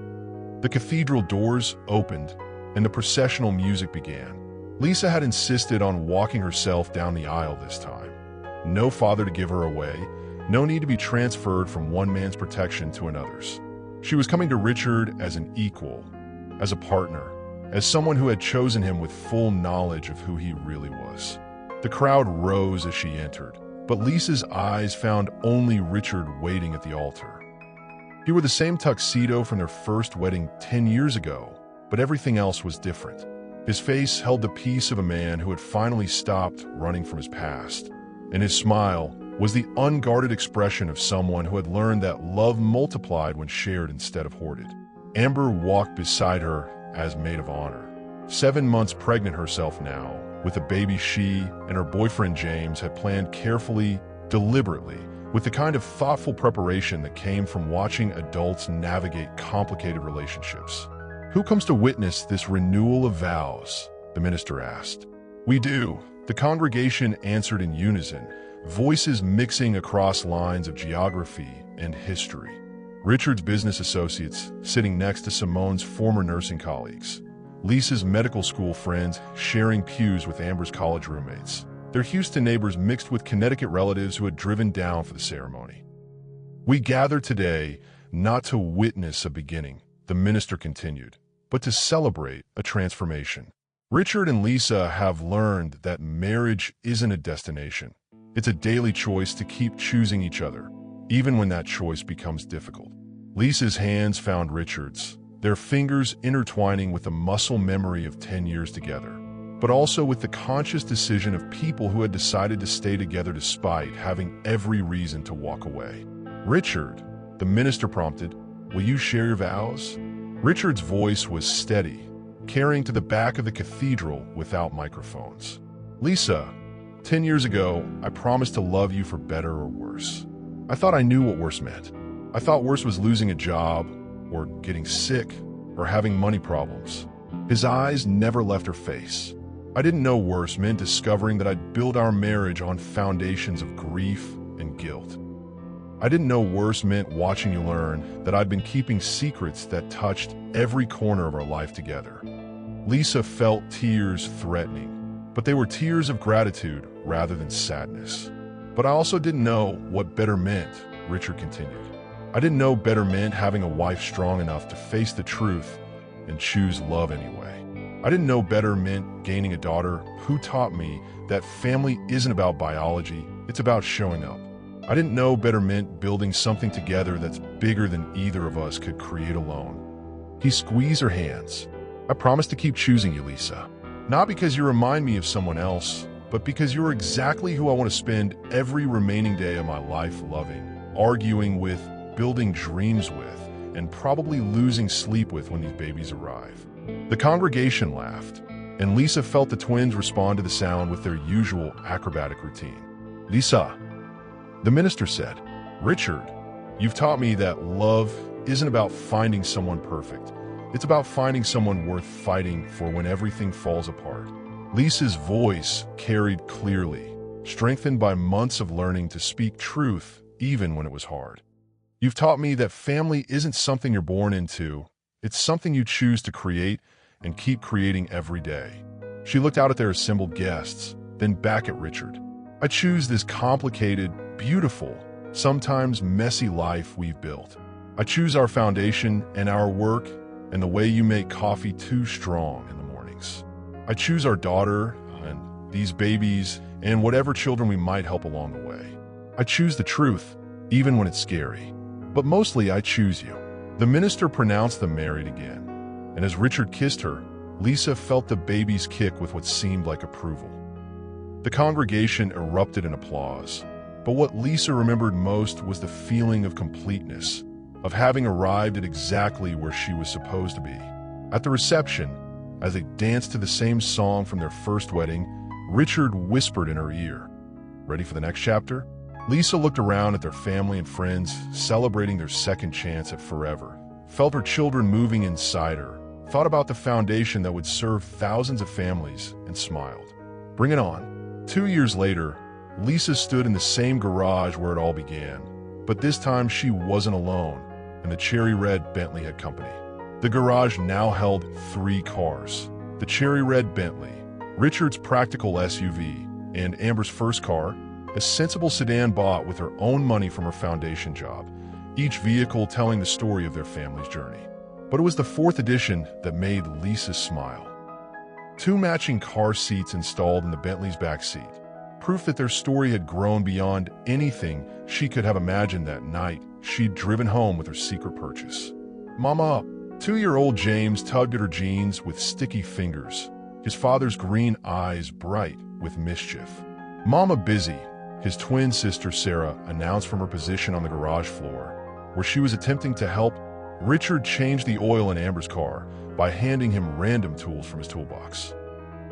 The cathedral doors opened, and the processional music began. Lisa had insisted on walking herself down the aisle this time. No father to give her away, no need to be transferred from one man's protection to another's. She was coming to Richard as an equal, as a partner, as someone who had chosen him with full knowledge of who he really was. The crowd rose as she entered, but Lisa's eyes found only Richard waiting at the altar. He wore the same tuxedo from their first wedding 10 years ago, but everything else was different. His face held the peace of a man who had finally stopped running from his past, and his smile was the unguarded expression of someone who had learned that love multiplied when shared instead of hoarded. Amber walked beside her as maid of honor, 7 months pregnant herself now, with a baby she and her boyfriend James had planned carefully, deliberately, with the kind of thoughtful preparation that came from watching adults navigate complicated relationships. "Who comes to witness this renewal of vows?" the minister asked. "We do," the congregation answered in unison, voices mixing across lines of geography and history. Richard's business associates sitting next to Simone's former nursing colleagues. Lisa's medical school friends sharing pews with Amber's college roommates. Their Houston neighbors mixed with Connecticut relatives who had driven down for the ceremony. "We gather today not to witness a beginning, the minister continued, but to celebrate a transformation. Richard and Lisa have learned that marriage isn't a destination. It's a daily choice to keep choosing each other, even when that choice becomes difficult. Lisa's hands found Richard's, their fingers intertwining with the muscle memory of 10 years together, but also with the conscious decision of people who had decided to stay together despite having every reason to walk away. "Richard," the minister prompted, "will you share your vows?" Richard's voice was steady, carrying to the back of the cathedral without microphones. "Lisa, 10 years ago, I promised to love you for better or worse. I thought I knew what worse meant. I thought worse was losing a job, or getting sick, or having money problems." His eyes never left her face. "I didn't know worse meant discovering that I'd built our marriage on foundations of grief and guilt. I didn't know worse meant watching you learn that I'd been keeping secrets that touched every corner of our life together." Lisa felt tears threatening, but they were tears of gratitude rather than sadness. "But I also didn't know what better meant," Richard continued. "I didn't know better meant having a wife strong enough to face the truth and choose love anyway. I didn't know better meant gaining a daughter who taught me that family isn't about biology, it's about showing up. I didn't know better meant building something together that's bigger than either of us could create alone." He squeezed her hands. "I promise to keep choosing you, Lisa. Not because you remind me of someone else, but because you're exactly who I want to spend every remaining day of my life loving, arguing with, building dreams with, and probably losing sleep with when these babies arrive." The congregation laughed, and Lisa felt the twins respond to the sound with their usual acrobatic routine. "Lisa," the minister said, "Richard, you've taught me that love isn't about finding someone perfect. It's about finding someone worth fighting for when everything falls apart." Lisa's voice carried clearly, strengthened by months of learning to speak truth even when it was hard. "You've taught me that family isn't something you're born into. It's something you choose to create and keep creating every day." She looked out at their assembled guests, then back at Richard. "I choose this complicated, beautiful, sometimes messy life we've built. I choose our foundation and our work and the way you make coffee too strong in the mornings. I choose our daughter and these babies and whatever children we might help along the way. I choose the truth, even when it's scary. But mostly I choose you." The minister pronounced them married again, and as Richard kissed her, Lisa felt the baby's kick with what seemed like approval. The congregation erupted in applause, but what Lisa remembered most was the feeling of completeness, of having arrived at exactly where she was supposed to be. At the reception, as they danced to the same song from their first wedding, Richard whispered in her ear, "Ready for the next chapter?" Lisa looked around at their family and friends, celebrating their second chance at forever, felt her children moving inside her, thought about the foundation that would serve thousands of families, and smiled. Bring it on. 2 years later, Lisa stood in the same garage where it all began, but this time she wasn't alone, and the cherry red Bentley had company. The garage now held 3 cars: the cherry red Bentley, Richard's practical SUV, and Amber's first car, a sensible sedan bought with her own money from her foundation job, each vehicle telling the story of their family's journey. But it was the 4th edition that made Lisa smile. 2 matching car seats installed in the Bentley's back seat, proof that their story had grown beyond anything she could have imagined that night she'd driven home with her secret purchase. "Mama!" 2-year-old James tugged at her jeans with sticky fingers, his father's green eyes bright with mischief. "Mama busy," his twin sister Sarah announced from her position on the garage floor, where she was attempting to help Richard change the oil in Amber's car by handing him random tools from his toolbox.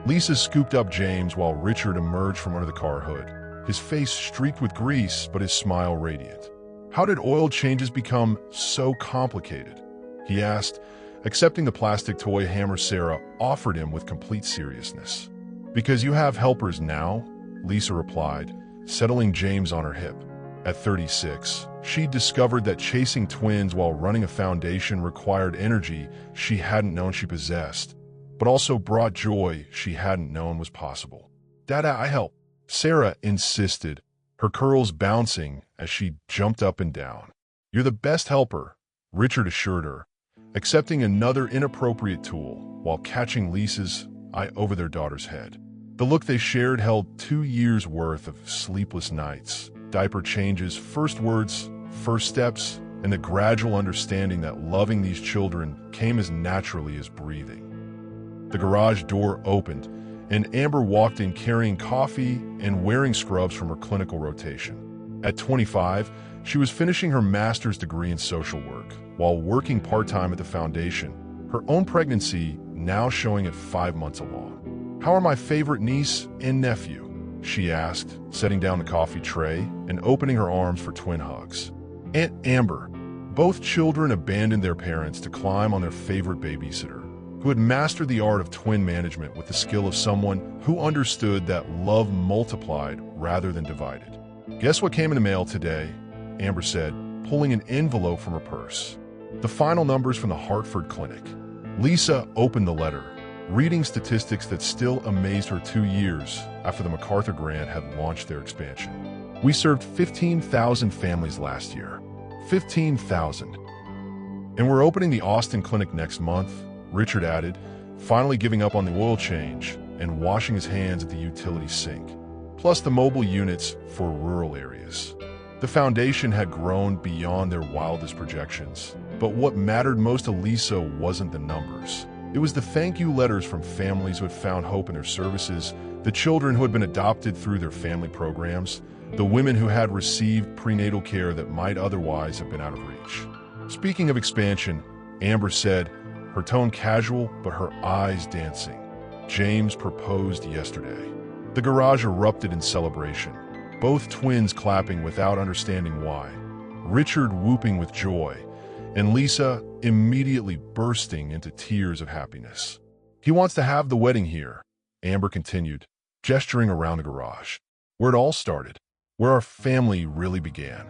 Lisa scooped up James while Richard emerged from under the car hood, his face streaked with grease but his smile radiant. "How did oil changes become so complicated?" he asked, accepting the plastic toy hammer Sarah offered him with complete seriousness. "Because you have helpers now," Lisa replied, settling James on her hip. At 36, she'd discovered that chasing twins while running a foundation required energy she hadn't known she possessed, but also brought joy she hadn't known was possible. "Dada, I help," Sarah insisted, her curls bouncing as she jumped up and down. "You're the best helper," Richard assured her, accepting another inappropriate tool while catching Lisa's eye over their daughter's head. The look they shared held 2 years' worth of sleepless nights, diaper changes, first words, first steps, and the gradual understanding that loving these children came as naturally as breathing. The garage door opened, and Amber walked in carrying coffee and wearing scrubs from her clinical rotation. At 25, she was finishing her master's degree in social work, while working part-time at the foundation, her own pregnancy now showing at 5 months along. "How are my favorite niece and nephew?" she asked, setting down the coffee tray and opening her arms for twin hugs. "Aunt Amber." Both children abandoned their parents to climb on their favorite babysitter, who had mastered the art of twin management with the skill of someone who understood that love multiplied rather than divided. "Guess what came in the mail today?" Amber said, pulling an envelope from her purse. "The final numbers from the Hartford clinic." Lisa opened the letter, reading statistics that still amazed her 2 years after the MacArthur Grant had launched their expansion. "We served 15,000 families last year. 15,000. And we're opening the Austin clinic next month," Richard added, finally giving up on the oil change and washing his hands at the utility sink, plus the mobile units for rural areas. The foundation had grown beyond their wildest projections, but what mattered most to Lisa wasn't the numbers. It was the thank you letters from families who had found hope in their services, the children who had been adopted through their family programs, the women who had received prenatal care that might otherwise have been out of reach. "Speaking of expansion," Amber said, her tone casual but her eyes dancing, "James proposed yesterday." The garage erupted in celebration, both twins clapping without understanding why, Richard whooping with joy, and Lisa immediately bursting into tears of happiness. "He wants to have the wedding here," Amber continued, gesturing around the garage, "where it all started, where our family really began."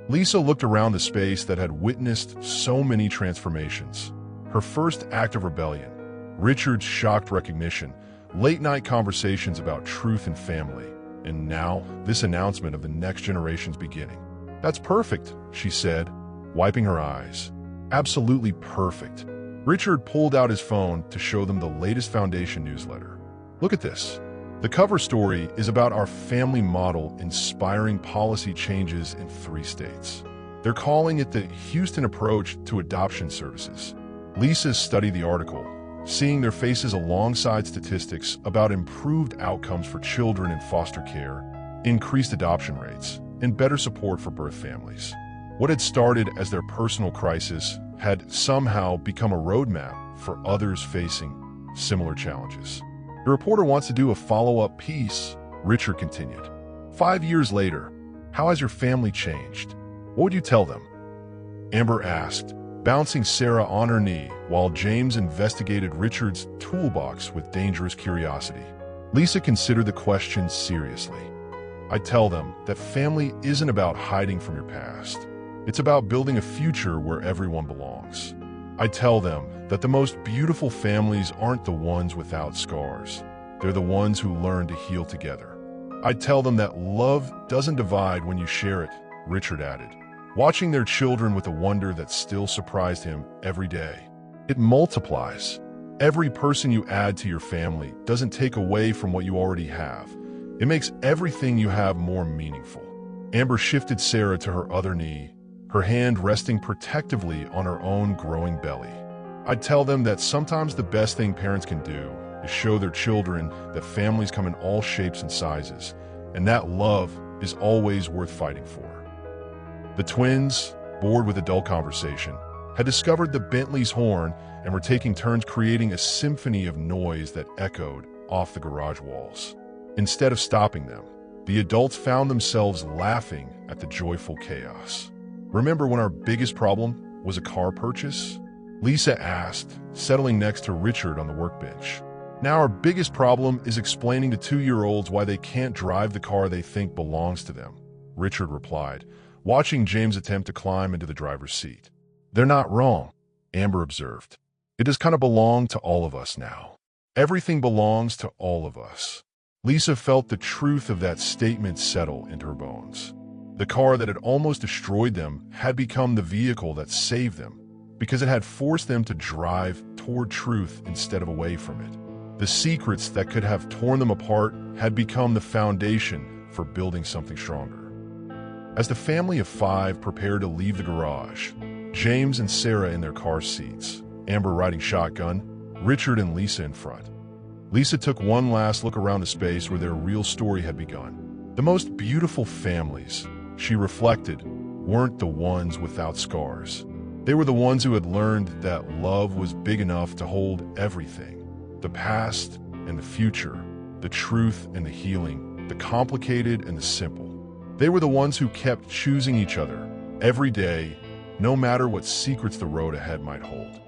Lisa looked around the space that had witnessed so many transformations. Her first act of rebellion, Richard's shocked recognition, late-night conversations about truth and family, and now this announcement of the next generation's beginning. "That's perfect," she said, wiping her eyes. "Absolutely perfect." Richard pulled out his phone to show them the latest foundation newsletter. "Look at this. The cover story is about our family model inspiring policy changes in 3 states. They're calling it the Houston approach to adoption services." Lisa studied the article, seeing their faces alongside statistics about improved outcomes for children in foster care, increased adoption rates, and better support for birth families. What had started as their personal crisis had somehow become a roadmap for others facing similar challenges. "The reporter wants to do a follow-up piece," Richard continued. "5 years later, how has your family changed? What would you tell them?" Amber asked, bouncing Sarah on her knee while James investigated Richard's toolbox with dangerous curiosity. Lisa considered the question seriously. "I tell them that family isn't about hiding from your past. It's about building a future where everyone belongs. I tell them that the most beautiful families aren't the ones without scars. They're the ones who learn to heal together. I tell them that love doesn't divide when you share it," Richard added, watching their children with a wonder that still surprised him every day. "It multiplies. Every person you add to your family doesn't take away from what you already have. It makes everything you have more meaningful." Amber shifted Sarah to her other knee, her hand resting protectively on her own growing belly. "I tell them that sometimes the best thing parents can do is show their children that families come in all shapes and sizes, and that love is always worth fighting for." The twins, bored with adult conversation, had discovered the Bentley's horn and were taking turns creating a symphony of noise that echoed off the garage walls. Instead of stopping them, the adults found themselves laughing at the joyful chaos. "Remember when our biggest problem was a car purchase?" Lisa asked, settling next to Richard on the workbench. "Now our biggest problem is explaining to 2-year-olds why they can't drive the car they think belongs to them," Richard replied, watching James attempt to climb into the driver's seat. "They're not wrong," Amber observed. "It does kind of belong to all of us now. Everything belongs to all of us." Lisa felt the truth of that statement settle into her bones. The car that had almost destroyed them had become the vehicle that saved them, because it had forced them to drive toward truth instead of away from it. The secrets that could have torn them apart had become the foundation for building something stronger. As the family of 5 prepared to leave the garage, James and Sarah in their car seats, Amber riding shotgun, Richard and Lisa in front. Lisa took one last look around the space where their real story had begun. The most beautiful families, she reflected, weren't the ones without scars. They were the ones who had learned that love was big enough to hold everything: the past and the future, the truth and the healing, the complicated and the simple. They were the ones who kept choosing each other every day, no matter what secrets the road ahead might hold.